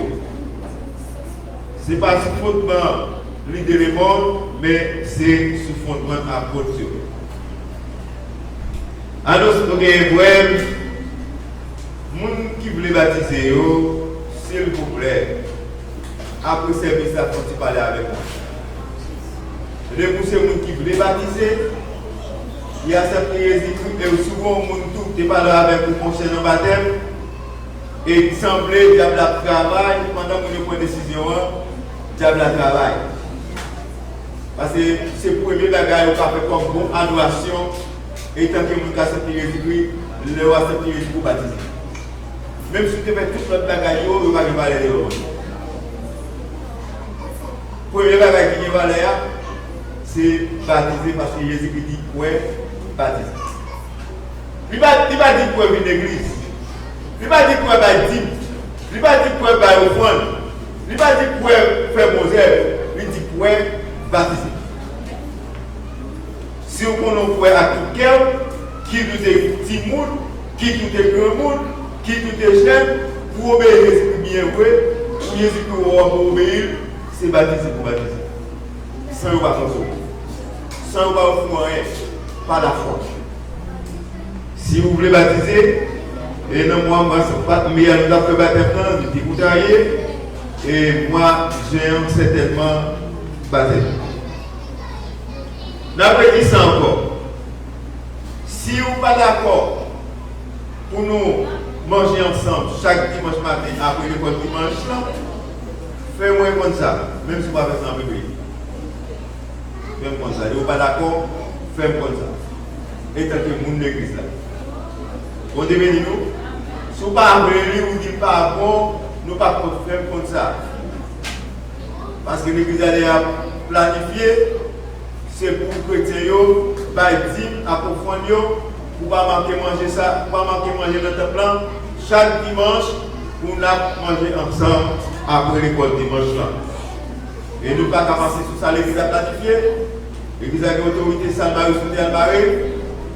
Ce n'est pas sous fondement l'idée des morts, mais c'est sous fondement apôtre. Alors, si vous avez un poème, les gens qui veulent baptiser, s'il vous plaît, après service, ça faut parler avec moi. Les gens qui veulent baptiser, il y a certains Jésus-Christ, et souvent, les gens qui parlent avec vous concernant le baptême, et il semblait que diable travail, pendant que vous prenez une décision, diable travail. Parce que c'est pour les bagages qui ont fait comme bonne adoration, et tant que vous acceptez Jésus-Christ, le acceptez Jésus pour baptiser. Même si tu fais tout le bagage, tu ne vas pas parler de l'eau. Pour le bagage qui est valeur, c'est baptiser parce que Jésus dit ouais, baptiser. Il ne va pas dire quoi une église. Il ne va pas dire quoi une dîme. Il ne va pas dire quoi une offrande. Il ne va pas dire quoi faire Moselle. Il dit quoi baptiser. Si on connaît quoi à tout cœur, qui tout est petit monde, qui tout est grand monde, qui tout est cher, pour obéir Jésus bien vrai, pour Jésus pour obéir, c'est baptiser pour baptiser. Sans pas faire sans pas offrir rien, pas la foi. Si vous voulez baptiser, et non moi, c'est pas mais nous avons fait baptême, du dégoûtaillé, et moi, j'ai certainement baptisé. D'après dit ça encore. Si vous n'êtes pas d'accord pour nous manger ensemble chaque dimanche matin après l'école dimanche, fais-moi comme ça, même si vous ne faites pas ça en bébé. Même comme ça. Si vous n'êtes pas d'accord, fais-moi comme ça. Et tant que vous l'église là. Vous devez dire nous, si vous ne pas vous dites pas bon, nous ne pas faire comme ça. Parce que l'église a planifié. C'est pour que les chrétiens dîme approfondis pour ne pas manquer manger ça, pour ne pas manquer manger notre plan. Chaque dimanche, pour nous manger ensemble après l'école dimanche là. Et nous ne pas commencer sur ça, l'église a planifié. L'église a une autorité, ça va sous Albaré.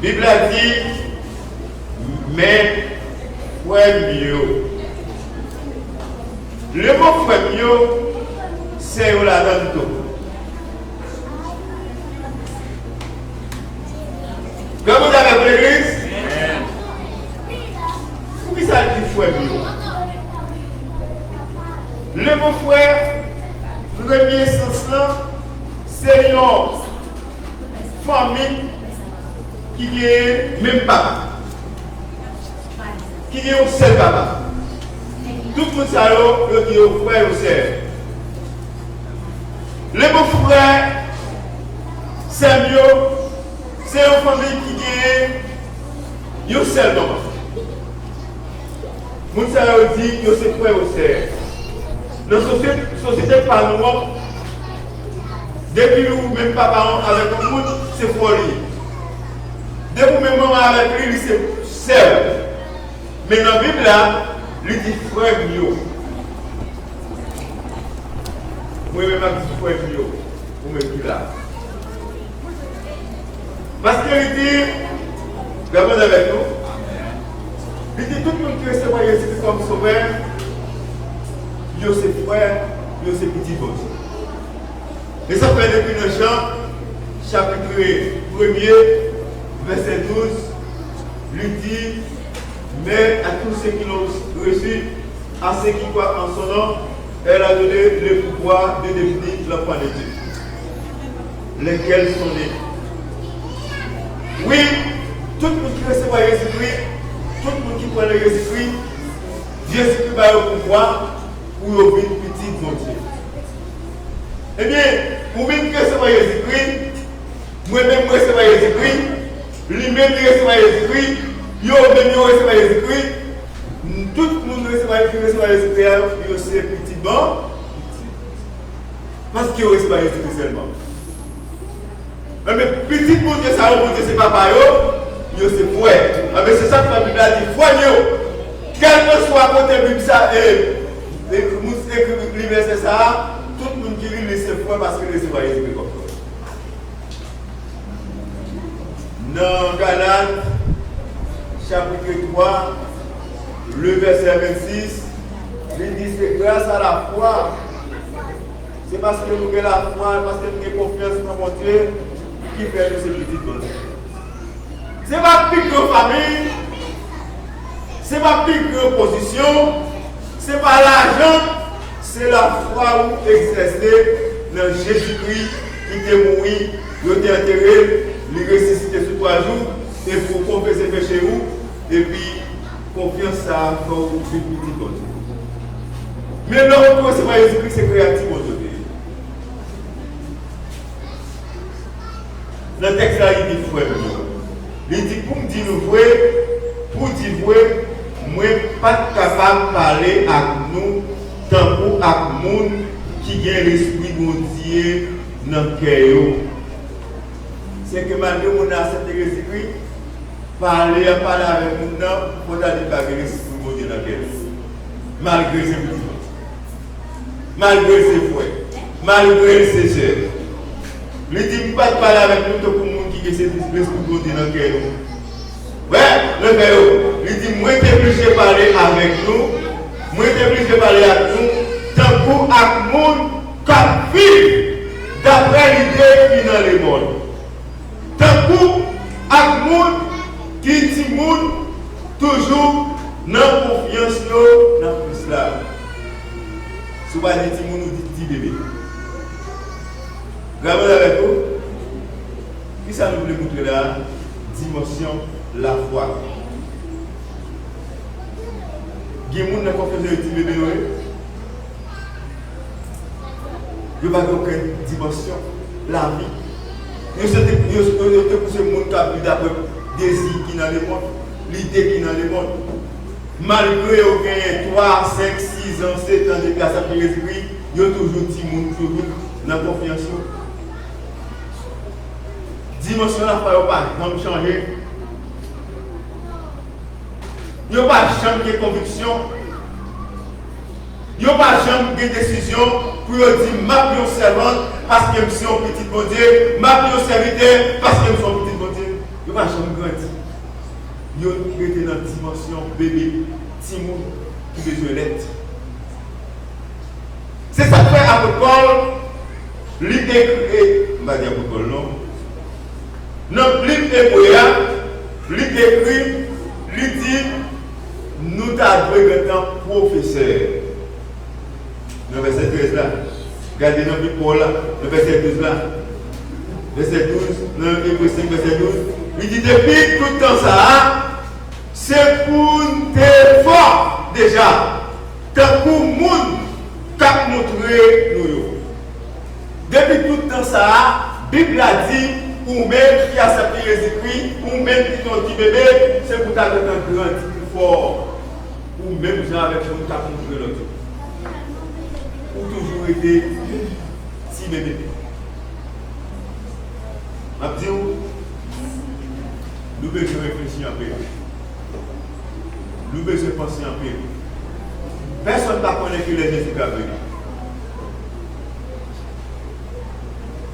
Bible a dit, mais frère mieux. Le mot frère mieux, c'est la donne tout. Quand vous avez pris l'église, pour qui ça dit frère mieux? Le mot frère, premier sens là, c'est une famille qui est même papa, qui est un seul papa. Tout le monde sait qui est un frère ou sœur. Le mot frère, c'est mieux, c'est une famille qui est un seul maman. Tout le monde sait dit que c'est frère ou sœur. Dans la société par nous, depuis nous, même papa avec le monde, c'est folie. Depuis même maman avec lui, c'est seul. Mais dans la Bible, là, il dit frère mieux. Moi-même, je dis frère mieux. Vous me dites là. Parce qu'il dit, regardez avec nous, il dit tout le monde qui recevra Jésus comme sauveur, yo c'est frère, yo c'est petit boss. Et ça fait depuis le Jean, chapitre 1er, verset 12, lui dit, mais à tous ceux qui l'ont reçu, à ceux qui croient en son nom, elle a donné le pouvoir de devenir l'enfant de Dieu, lesquels sont nés. Oui, tout le monde qui recevra Jésus-Christ, tout le monde qui prend Jésus-Christ, Jésus-Christ va au pouvoir pour ouvrir une petite bon Dieu. Eh bien, pour même recevoir Jésus-Christ, moi-même recevoir Jésus-Christ, lui-même recevoir Jésus-Christ, yo-même recevoir Jésus-Christ, tout le monde recevoir Jésus-Christ, yo c'est petit bon, parce qu'il recevoir Jésus-Christ seulement. Mais petit bon Dieu, ça bon Dieu, c'est papa yo c'est frère. Mais c'est ça que la Bible a dit, frère yo, quel que soit côté Bible ça c'est ça, tout le monde qui lit les frères parce que les frères Jésus-Christ comme ça. Dans Galates, chapitre 3, le verset 26, il dit c'est grâce à la foi. C'est parce que nous avons la foi, parce que nous avons confiance dans mon Dieu, qui fait de ces petites bonnes. Ce n'est pas plus que famille, ce n'est pas plus que position, ce n'est pas l'argent, c'est la foi où exercer dans Jésus-Christ qui est mort, il est enterré, il est ressuscité sur 3 jours, et pour confesser péché ou, et puis confiance à une petite bonne. Mais l'homme qui recevra Jésus-Christ, c'est créatif aujourd'hui. Le texte là, il dit frère. Il dit pour me dire vrai, pour dire vrai, moi pas capable de parler avec nous tant pour avec les gens qui ont l'esprit de Dieu dans le cœur. C'est que malgré que nous avons accepté Jésus-Christ, parler avec nous, il faut aller par l'esprit de Dieu dans le cœur. Malgré ses petits, malgré ses frères, malgré ses sœurs. Il dit que pas parler avec nous tant pour les gens qui ont l'esprit de Dieu dans le cœur. Ouais, le père, il dit, moi, je suis obligé de parler avec nous, moi, je suis obligé de parler avec nous, tant pour avec le monde qui vit d'après l'idée qui est dans le monde. Tant pour avec le monde qui dit, toujours dans la confiance, dans l'islam. Si vous avez dit, nous dit bébé. Regardez avec vous, qui ça nous veut montrer la dimension la foi. Il y a des gens qui ont fait des bébés. Il n'y a pas aucune dimension. La vie. Il y a des gens qui ont vu d'après désir qui dans le monde, l'idée qui dans le monde. Malgré qu'ils ont 3, 5, 6 ans, 7 ans de grâce à Jésus-Christ, il y a toujours des gens qui ont dans la confiance. Dimension la foi n'a pas changé. Il n'y a pas de chambre de conviction. Il n'y a pas de chambre de décision pour dire ma servante parce que je suis un petit bon Dieu, ma serviteur parce que je suis un petit bon Dieu. Ils va jamais grandir. Ils été dans la dimension bébé, Timon, qui besoin d'être. C'est ça que fait apôtre Paul, lui écrit, on va dire apôtre Paul, non? Non, livre hébreu, lui écrit, lui dit, nous t'avons un professeur. Dans le verset 13 là, regardez dans le Paul là, le verset 12 là, verset 12, dans le Hébreu 5, verset 12, il dit depuis tout le temps ça, c'est pour te fort déjà, tant pour le monde qu'a montré nous. Depuis tout le temps ça, la Bible a dit, ou même qui a accepté Jésus-Christ, ou même qui est un petit bébé, c'est pour t'avoir un grand plus fort. Ou même gens avec nous qui a montré l'autre. Ou toujours été si bébé. Je dis, nous devons réfléchir un peu. Nous devons penser un peu. Personne ne connaît que les Jésus qui a venu.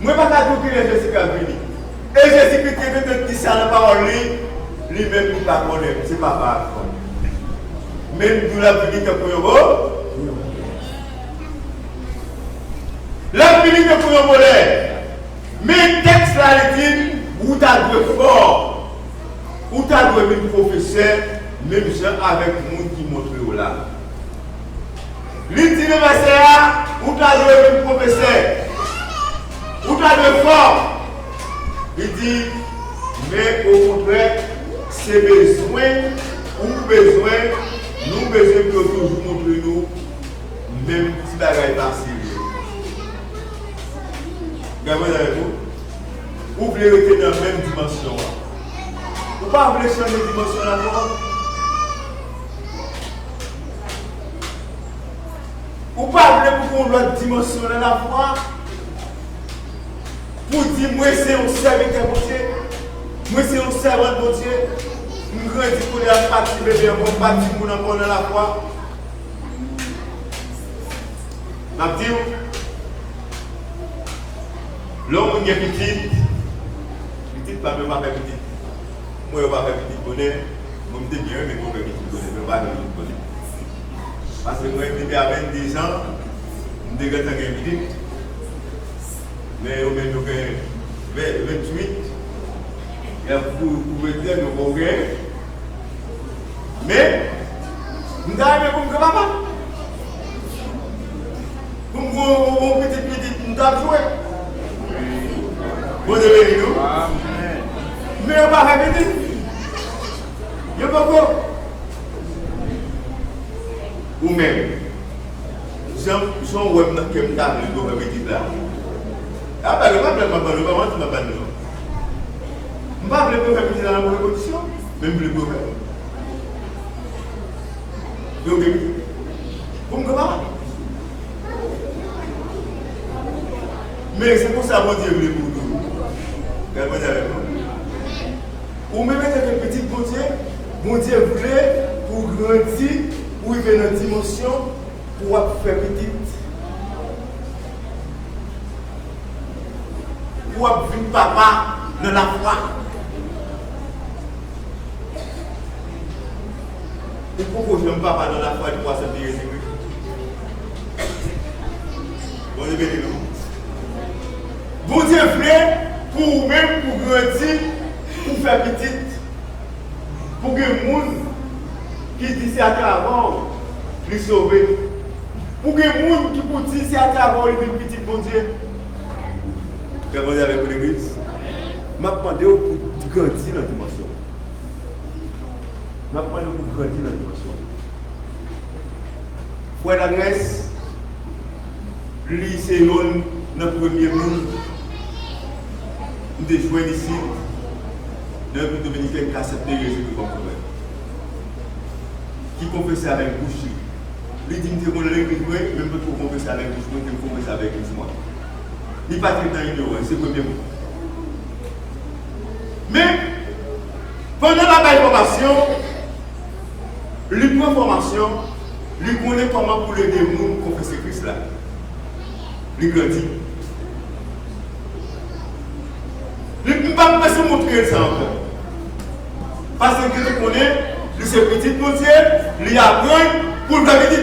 Moi, je ne sais pas dire que les Jésus qui a venu. Et Jésus qui dit ça dans la parole, lui-même, nous ne pas connaître. C'est pas grave. Même nous l'avons dit pour vous. La Bible pour vous voler. Mais le texte là, il dit, où tu as de fort, où tu as de professeur, même gens avec le monde qui montre là. Il dit le verset là, où tu as de professeur, où tu as de fort. Il dit, mais au contraire, c'est besoin, ou besoin, nous besoin de toujours montrer nous, même si la gueule est pas sérieux. Regardez avec vous. Vous voulez rester dans la même dimension. Vous ne pouvez pas changer de dimension là encore. Vous ne pouvez pas pour qu'on l'autre dimension dans la foi. Pour dire, moi c'est un serviteur de Dieu. Moi c'est un servant de Dieu. Nous grandissons pour les parties bébés, on va partir pour nous dans la foi. Je dis, l'homme qui est petit, pas même pas petit. Moi, je ne vais pas faire petit bonheur. Moi, je me dis bien, mais je ne vais pas faire petit bonheur. Je ne vais pas faire petit bonheur. Parce que moi, je à 22 ans, je me dis que je suis petit. Mais au même 28, il y a pour dire que je vais. Mais, je me dis que papa. Pour mon petit, je me jouer. Vous devez nous. Mais on va répéter. Il y a pas quoi. Ou même, Jean Web n'a qu'à me dire le petit là. Ah ben, je ne vais pas me faire, je ne vais pas me faire. Je ne vais pas me faire petit dans la bonne condition. Même le pauvre. Donc, vous me comprenez? Mais c'est pour ça que mon Dieu voulait pour nous. Regardez avec nous. Ou même avec un petit bon Dieu, mon Dieu voulait pour grandir, pour y venir dans une dimension, pour faire petite. Pour venir papa dans la foi. Et pourquoi je n'aime papa dans la foi de pouvoir se dire bon Dieu béni nous. Bon Dieu voulait pour même pour grandir, pour faire petite, pour que les gens qui disent c'est à travers les sauver, pour que les gens qui disent c'est à travers les petits bon Dieu. Regardez avec l'église. Je m'attendais pour grandir dans la dimension. Je m'attendais pour grandir dans la dimension. Frère la Grèce, lui c'est l'homme dans le premier monde. Nous devons jouer ici. Nous devons dominicains qui acceptent Jésus comme prophète. Qui confesse avec bouche. Lui dit que nous devons même pas trop confesser avec bouche, nous devons confesser avec moi. Il n'est pas très ignorant, c'est le premier mot. Mais, pendant la formation, lui prend formation, lui connaît comment pour les démons confesser Christ là. Lui grandit. Lui ne peut pas se montrer ça encore. Parce que tu connais, lui c'est petit, mon Dieu, lui apprend pour le faire petit.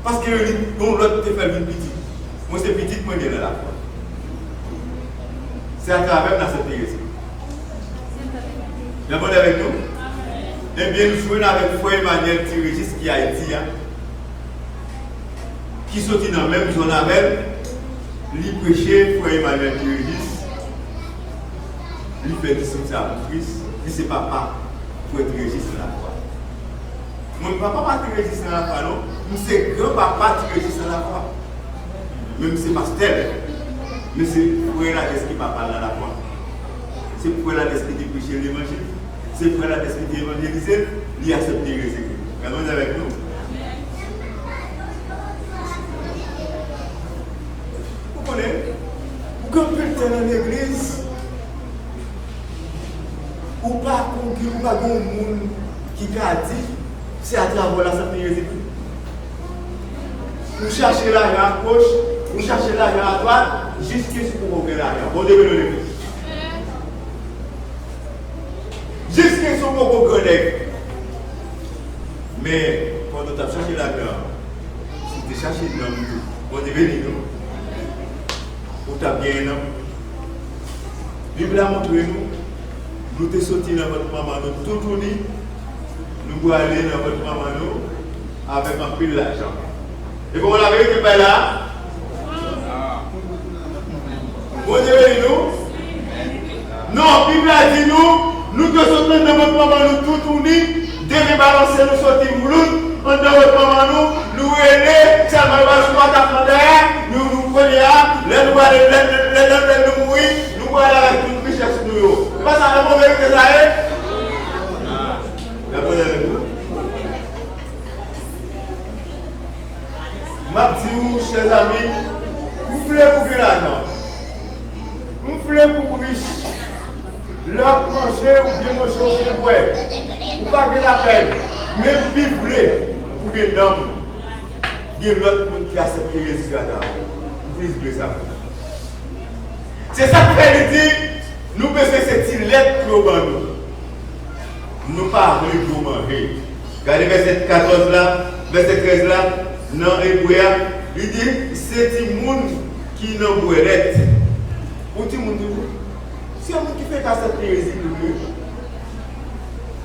Parce que l'autre te fait une petite. Moi c'est petit, moi je suis là. C'est à travers la sécurité. Vous êtes avec nous? Eh bien, nous jouons avec Frère Emmanuel Tirégis qui a Haïti, qui sortit dans la même zone avec lui prêcher Frère Emmanuel Tirégis, lui fait discuter à mon fils, lui c'est papa pour être Tirégis dans la foi. Mon papa pas Tirégis dans la foi, non? C'est grand-papa Tirégis dans la foi. Même c'est pasteur, mais c'est Frère Ladès qui papa dans la foi. C'est Frère Ladès qui prêche l'évangile. C'est Frère Ladès qui évangélise, il accepte les Jésus. Regardez avec nous. Vous connaissez? Quand quelqu'un dans l'église, ou pas un monde qui a dit, c'est à travers la Sainte Jésus. Vous cherchez l'argent à gauche, vous cherchez l'argent à droite, jusqu'à ce que vous voyez l'argent. Bon, devez l'église. Jusqu'à ce que vous voyez. Mais quand tu as cherché l'argent, si tu as cherché l'homme, bon, devez l'église. Vous avez bien un homme. La Bible a montré nous sommes sortis dans votre maman, nous tout unis, nous pouvons aller dans votre maman avec un pile d'argent. Et comment la vérité est là? Vous devez nous? Non, la Bible a dit nous sommes sortis dans votre maman, nous tout unis, devez balancer nous sortir mouloud, dans votre maman, nous aider, ça va se faire derrière, nous prenons, nous allons mourir, nous allons avec une richesse nous. Pas ça la mauvaise que ça est. La bonne avec vous. Ma petite chers amis, vous voulez pour que l'argent. Vous voulez pour riche. Leur manger ou bien manger au bois. Vous pas que la peine. Mais vous voulez pour que l'homme. Il y a l'autre monde qui a accepté Jésus à la vous voulez ça. C'est ça que fait dire. Nous faisons cette lettre pour nous. Nous pas pour manger. Regardez verset 14 là, verset 13 là, dans Hébreu, il dit c'est un monde qui n'a pas de lettre. Pour tout le monde, c'est un monde qui fait casser Jésus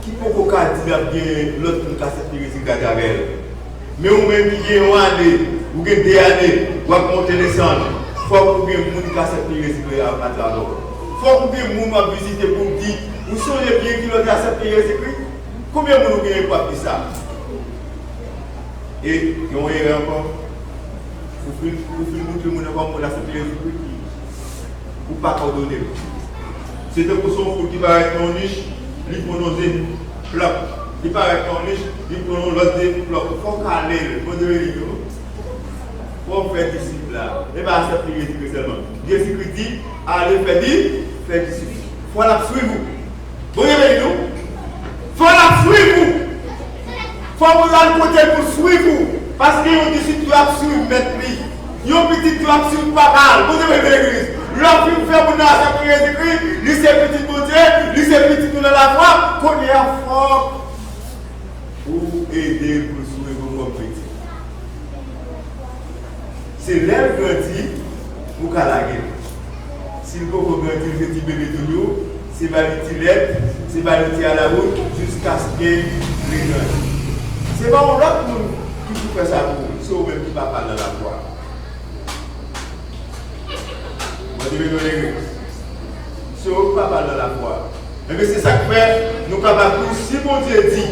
qui peut pas dire bien l'autre qui casse Jésus avec elle. Mais vous même qui avez une année, ou 2 années, vous avez monté descendre, il faut que vous ayez un monde qui casse Jésus à travers. Il faut que vous ayez visiter pour vous dire, vous savez bien qu'il a accepté Jésus-Christ. Combien de gens n'ont pas fait ça? Et il y a une erreur encore. Vous faites montrer le monde comment on a accepté Jésus-Christ. Vous ne pas pardonner. C'est pour son qui va être en niche, lui prononcer bloc. Il paraît en niche, il prononce l'autre bloc. Il faut caler le monde de l'Église. Pour faire disciple là. Et bien accepter Jésus-Christ seulement. Jésus-Christ dit, allez faire disciple. Il faut la suivre. Vous voyez nous? Il faut la suivre. Il faut vous aller côté pour suivre. Parce qu'il y a un disciple qui va suivre maintenant. Il y a un petit qui va suivre pas mal. Vous avez l'église. L'homme qui fait mon accepter Jésus-Christ, lui c'est petit pour Dieu, lui c'est petit pour la foi, qu'on est à fort pour aider pour suivre vos petits. C'est l'air grandi pour calaguer. Si le coco grandit, le petit bébé de l'eau, c'est pas le petit lait, c'est pas le petit à la route, jusqu'à ce qu'il grandisse. C'est pas mon autre monde qui fait ça pour vous, c'est au même qui va parler dans la foi. Vous devez donner l'église. C'est au même qui va parler dans la foi. Mais c'est ça que fait, nous capables, si mon Dieu dit,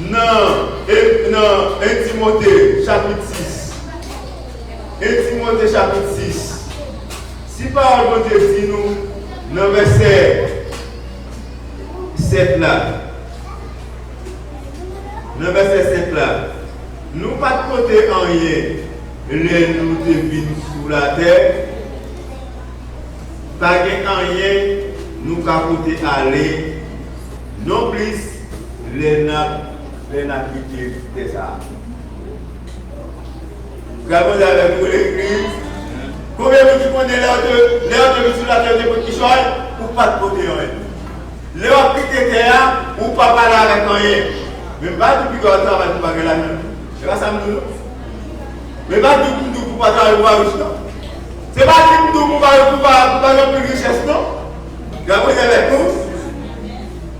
non, 1 Timothée chapitre 6, 1 Timothée chapitre 6, si parole de Dieu dit nous, dans verset 7 là, dans verset 7 là, nous pas de côté en rien, les nous devines sous la terre, pas en rien, nous qu'à côté aller, non plus les nappes quittés des arbres. Regardez avec vous l'église. Combien de gens connaissent l'air de sur la terre de petit choix ou pas de côté en elle? L'air quitté terre ou pas Même pas depuis qu'on travaille pour payer l'argent. C'est pas ça nous. Mais pas du tout pour pas travailler pour riche non. C'est pas du tout pour pas gagner plus richesse non. Gagner avec nous.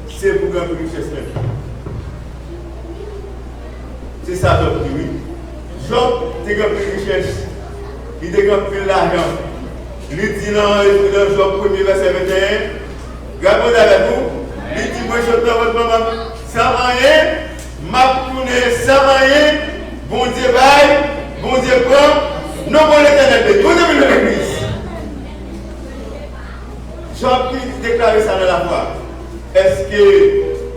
C'est pour gagner plus richesse même. C'est ça Job dit oui. Job a gagné plus richesse. Il a gagné plus l'argent. Il dit dans Job 1er verset 21. Gardez avec vous. Il dit moi je te votre maman sans rien. M'a tourné sans rien. Bon Dieu baille. Bon Dieu prend, non bon l'éternel de Dieu, de l'église. Job qui déclarait ça dans la foi. Est-ce que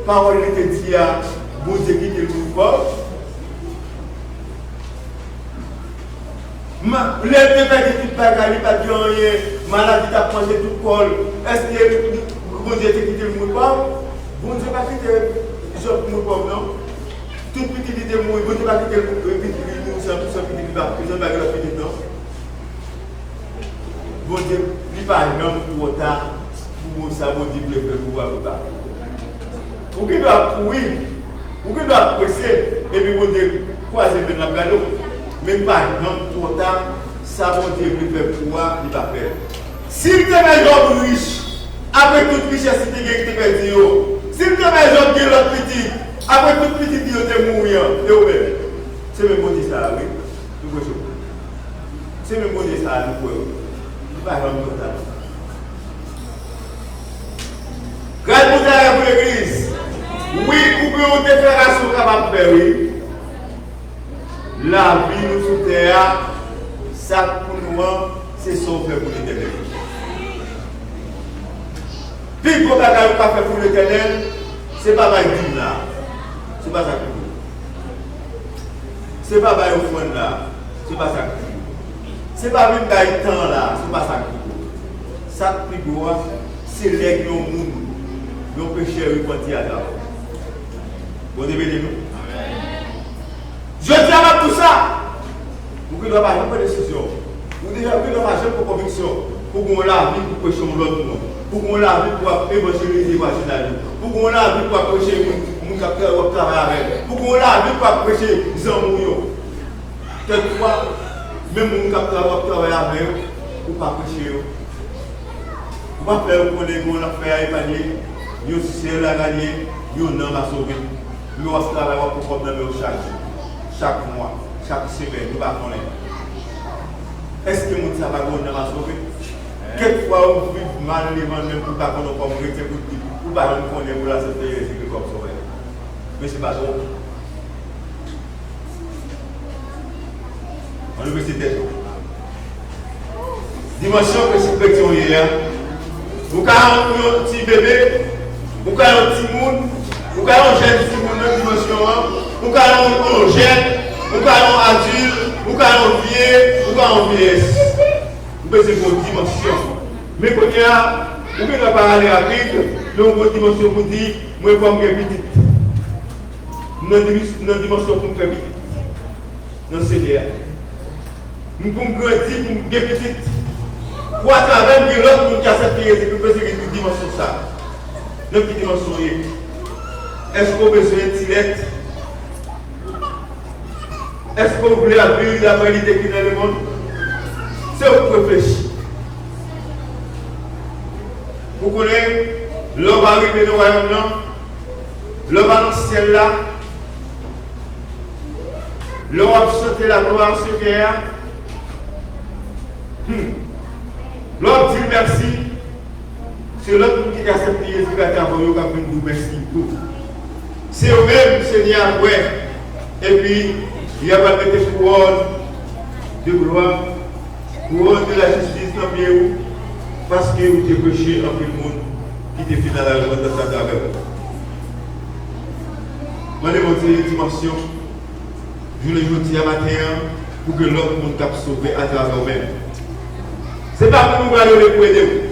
parole était dit à bon Dieu qui était le pouvoir? Les deux qui ne pas gagner, pas de rien, maladie t'a mangé tout le col. Est-ce que bon Dieu était quitté le pouvoir? Bon Dieu pas quitté Job le pouvoir, non? Tout petit était mort, bon Dieu pas quitté le pouvoir. Tout ça qui dit pas, ils ont pas grave petit non. Bon Dieu, il pas non pour autant pour ça bon Dieu le pouvoir pas. Ou qui doit oui, ou qui doit presser et puis bon Dieu croiser dans la galop. Même pas non pour autant ça bon Dieu le faire pouvoir, il va faire. Si tu es un homme riche après toute richesse que tu as perdu, si tu es un homme qui est l'autre petit après toute petite tu es mourir, c'est même bon Dieu ça, oui. C'est même bon Dieu ça, nous pouvons. Nous ne pouvons pas faire. Grâce pour l'église. Oui, vous pouvez une déclaration capable de faire, oui. La vie nous sous terre, ça pour nous, c'est sauver pour l'éternel. Puis, quand on a fait pour l'éternel, ce n'est pas ma vie là. Ce n'est pas ça que nous. Ce n'est pas ma offrande là. Ce n'est pas ça. Ce n'est pas même dans temps là. Ce n'est pas ça. Ça qui doit, c'est les gens qui ont péché et repenti à l'âme. Vous devez dire nous. Je dis à tout ça. Vous ne devez pas prendre de décision. Vous devez pas prendre de conviction. Pour qu'on la vie pour pécher l'autre monde. Pour qu'on la vie pour évangéliser les voisins. Pour qu'on la vie pour pécher mon capteur au travail avec. Pour qu'on la vie pour pécher les hommes. Quelquefois, même mon capteur au travail avec, ou pas pécher. Vous ne pouvez pas faire qu'on ait fait à épargner. Nous sommes là à gagner. Nous n'avons pas sauvé. Nous avons travaillé pour problème chaque mois, chaque semaine. Nous ne pouvons pas. Est-ce que nous savons qu'on n'a pas sauvé? Quelquefois, on vit mal les mains même pour ne pas qu'on ait comme chrétien pour ne pas qu'on ait pour la société comme sauvé. Mais ce n'est pas ça. On le met sur tête. Dimension que c'est question hier. Vous avez un petit bébé, vous avez un petit monde, vous avez un jeune petit monde de dimension, vous avez un jeune, vous avez un adulte, vous avez un vieux, vous avez un vieillesse. Vous avez une dimension. Mais quand il y a, vous pouvez pas parler rapide, donc votre dimension vous dit, moi je vais me faire petite. Notre dimension pour me faire petite. Dans ce CDR. Nous pouvons grandir pour me faire petite. Pour à travers l'autre monde qui a cette pièce, nous faisons une dimension ça. Notre dimension est-ce qu'on a besoin de tirette? Est-ce qu'on voulait abrir la réalité qui est dans le monde? C'est vous réfléchir. Vous connaissez l'homme arrivé dans le royaume, l'homme dans le ciel là, l'homme a chanté la gloire sur terre. L'homme dit merci. C'est l'autre qui a accepté Jésus qui a été envoyé, qui a fait nous merci pour. C'est eux-mêmes, Seigneur, ouais. Et puis, il y a pas de couronne de gloire, couronne de la justice dans le où, parce que vous avez péché en tout le monde qui était fait dans la loi de sa travers. Je vais monter une dimension, je le dis à matin, pour que l'autre monde soit sauvé à travers eux-mêmes. Ce n'est pas pour nous aller pour aider vous.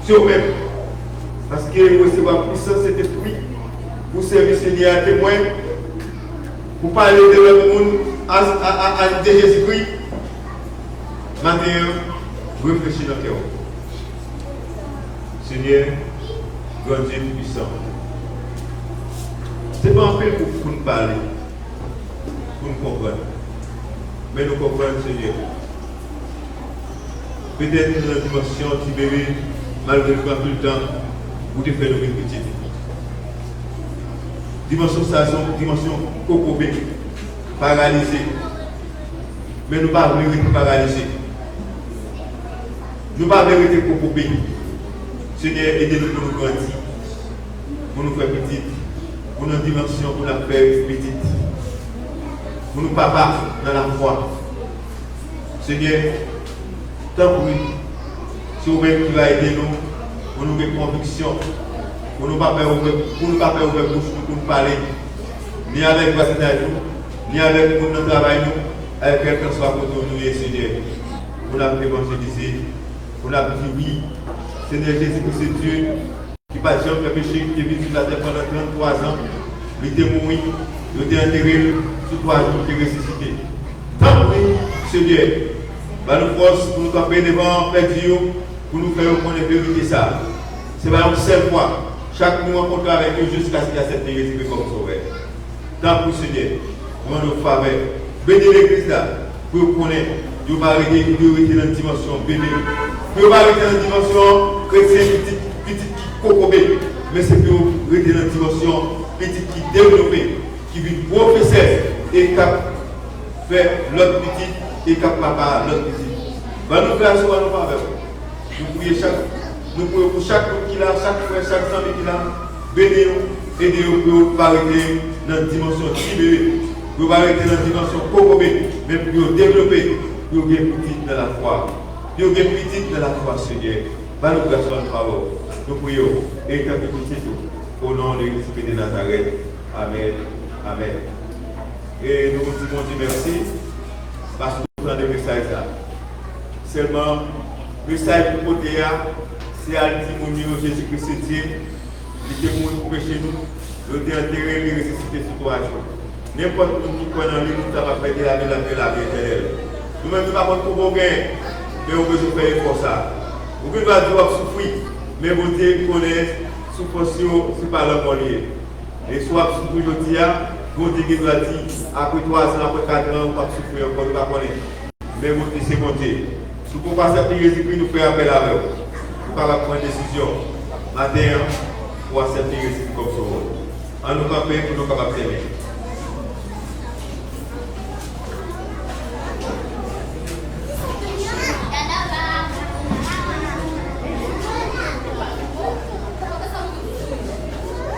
C'est eux-mêmes. Parce que vous recevez la puissance cet esprit, vous servez Seigneur à témoin, vous parlez de l'autre monde à Jésus-Christ. Maintenant, vous réfléchissez dans le cœur. Seigneur, grand Dieu puissant. Ce n'est pas un peu pour nous parler, pour nous comprendre. Mais nous comprenons, Seigneur. Peut-être dans la dimension du bébé, malgré le temps, vous devez faire une petite. Dimension ça, dimension cocobé, paralysée. Mais nous ne pouvons pas rester paralysés. Nous ne pouvons pas rester cocobé. Seigneur, aidez-nous pour nous grandir, pour nous faire petite, pour nos dimensions, pour nous faire petite, pour nous papa dans la foi. Seigneur, tant pis, c'est vous-même qui va aider nous, pour nous faire conviction, pour nous pas faire ouvrir bouche pour nous parler, ni avec nous, ni avec notre travail, avec quelqu'un soit pour nous, Seigneur. Pour nous évangéliser, pour nous dire oui. Seigneur Jésus-Christ, c'est Dieu qui n'a jamais fait péché, qui est venu sur la terre pendant 33 ans. Il était mort, il était enterré, sur 3 jours, il est ressuscité. Tant pis, Seigneur, nous force pour nous camper devant Père Dieu, pour nous faire connaître la vérité. C'est pas une seule fois. Chaque nous rencontre avec Dieu jusqu'à ce qu'il y ait cette vérité comme sauveur. Tant pis, Seigneur, nous nous faveur. Bénis l'église là, pour connaître, Dieu va arrêter dans une dimension bénie. Pour ne arrêter dans une dimension chrétienne petite qui cocobé, mais c'est pour arrêter dans une dimension petite qui développée, qui vit professeur et qui fait l'autre petite et qui papa l'autre petite. Nous faire ce qu'on nous fait. Nous prions pour chaque monde qui a, chaque frère, chaque famille qui a, bénis-nous, aidez-nous pour arrêter dans une dimension libérée, pour arrêter dans une dimension cocobé, mais pour développer, pour gagner petite dans la foi. Nous sommes petits de la foi, Seigneur. Va nous grâce en faveur. Nous prions. Et tant que petit tout. Au nom de Jésus de Nazareth. Amen. Amen. Et nous vous disons merci. Parce que nous avons des messages là. Seulement, le message pour côté, c'est à témoigner Jésus-Christ c'est Dieu. Il est mort pour pécher nous. Il est enterré, il est ressuscité sur 3 jours. N'importe qui connaît en lui, nous avons fait de la vie éternelle. Nous-mêmes, nous n'avons pas de problème. Mais on peut se faire pour ça. Vous pouvez pas dire souffrir, mais vous devez connaître souffrance, c'est pas l'homme lié. Et soit souffrir aujourd'hui, vous devez dire après 3 ans, après 4 ans, vous ne pouvez pas souffrir encore, vous ne pouvez pas connaître. Mais vous devez se monter. Si vous ne pouvez pas accepter Jésus-Christ, nous faisons appel à vous. Vous ne pouvez pas prendre une décision. Matin, pour accepter Jésus-Christ comme sauveur. En nous camper pour nous capables d'aimer.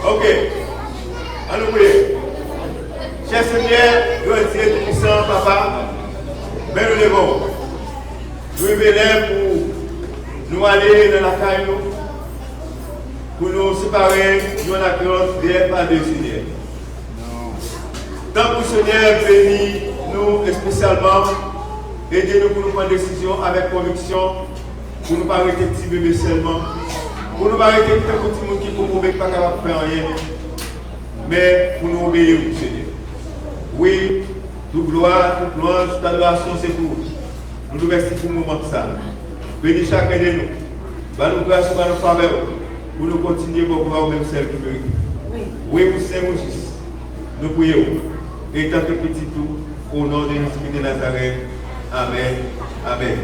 Ok. Allons prier. Cher Seigneur, Dieu est puissant, Papa. Mais nous devons. Nous venons pour nous aller dans la caille, pour nous séparer de la crainte des pas de Seigneur. Tant que Seigneur bénit nous spécialement, aidez-nous pour nous prendre des décisions avec conviction, pour nous pas arrêter petit bébé seulement. Pour nous arrêter de faire petit monde qui ne peut pas faire rien, mais pour nous obéir au Seigneur. Oui, toute gloire, toute louange, toute adoration, c'est pour vous. Nous nous remercions pour le moment de ça. Bénis chacun de nous. Va nous grâce, va nous faveur, pour nous continuer pour voir même celle qui mérite. Oui, vous savez, vous juste. Nous prions. Et tant que petit tout, au nom de Jésus de Nazareth. Amen. Amen.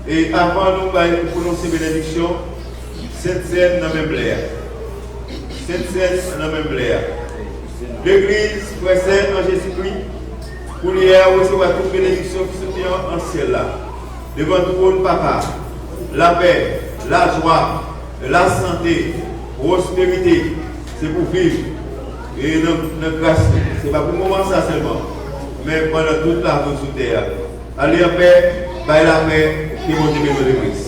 Et avant nous prononcer bénédiction, cette scène dans même l'air. Cette scène dans même l'air. L'église précède en Jésus-Christ pour hier recevoir toute bénédiction qui se tient en ciel là. Devant tout le monde, Papa, la paix, la joie, la santé, la prospérité, c'est pour vivre. Et notre grâce, ce n'est pas pour le moment ça seulement, mais pendant toute la vie sous terre. Allez en paix, bye la paix, et mon Dieu de l'église.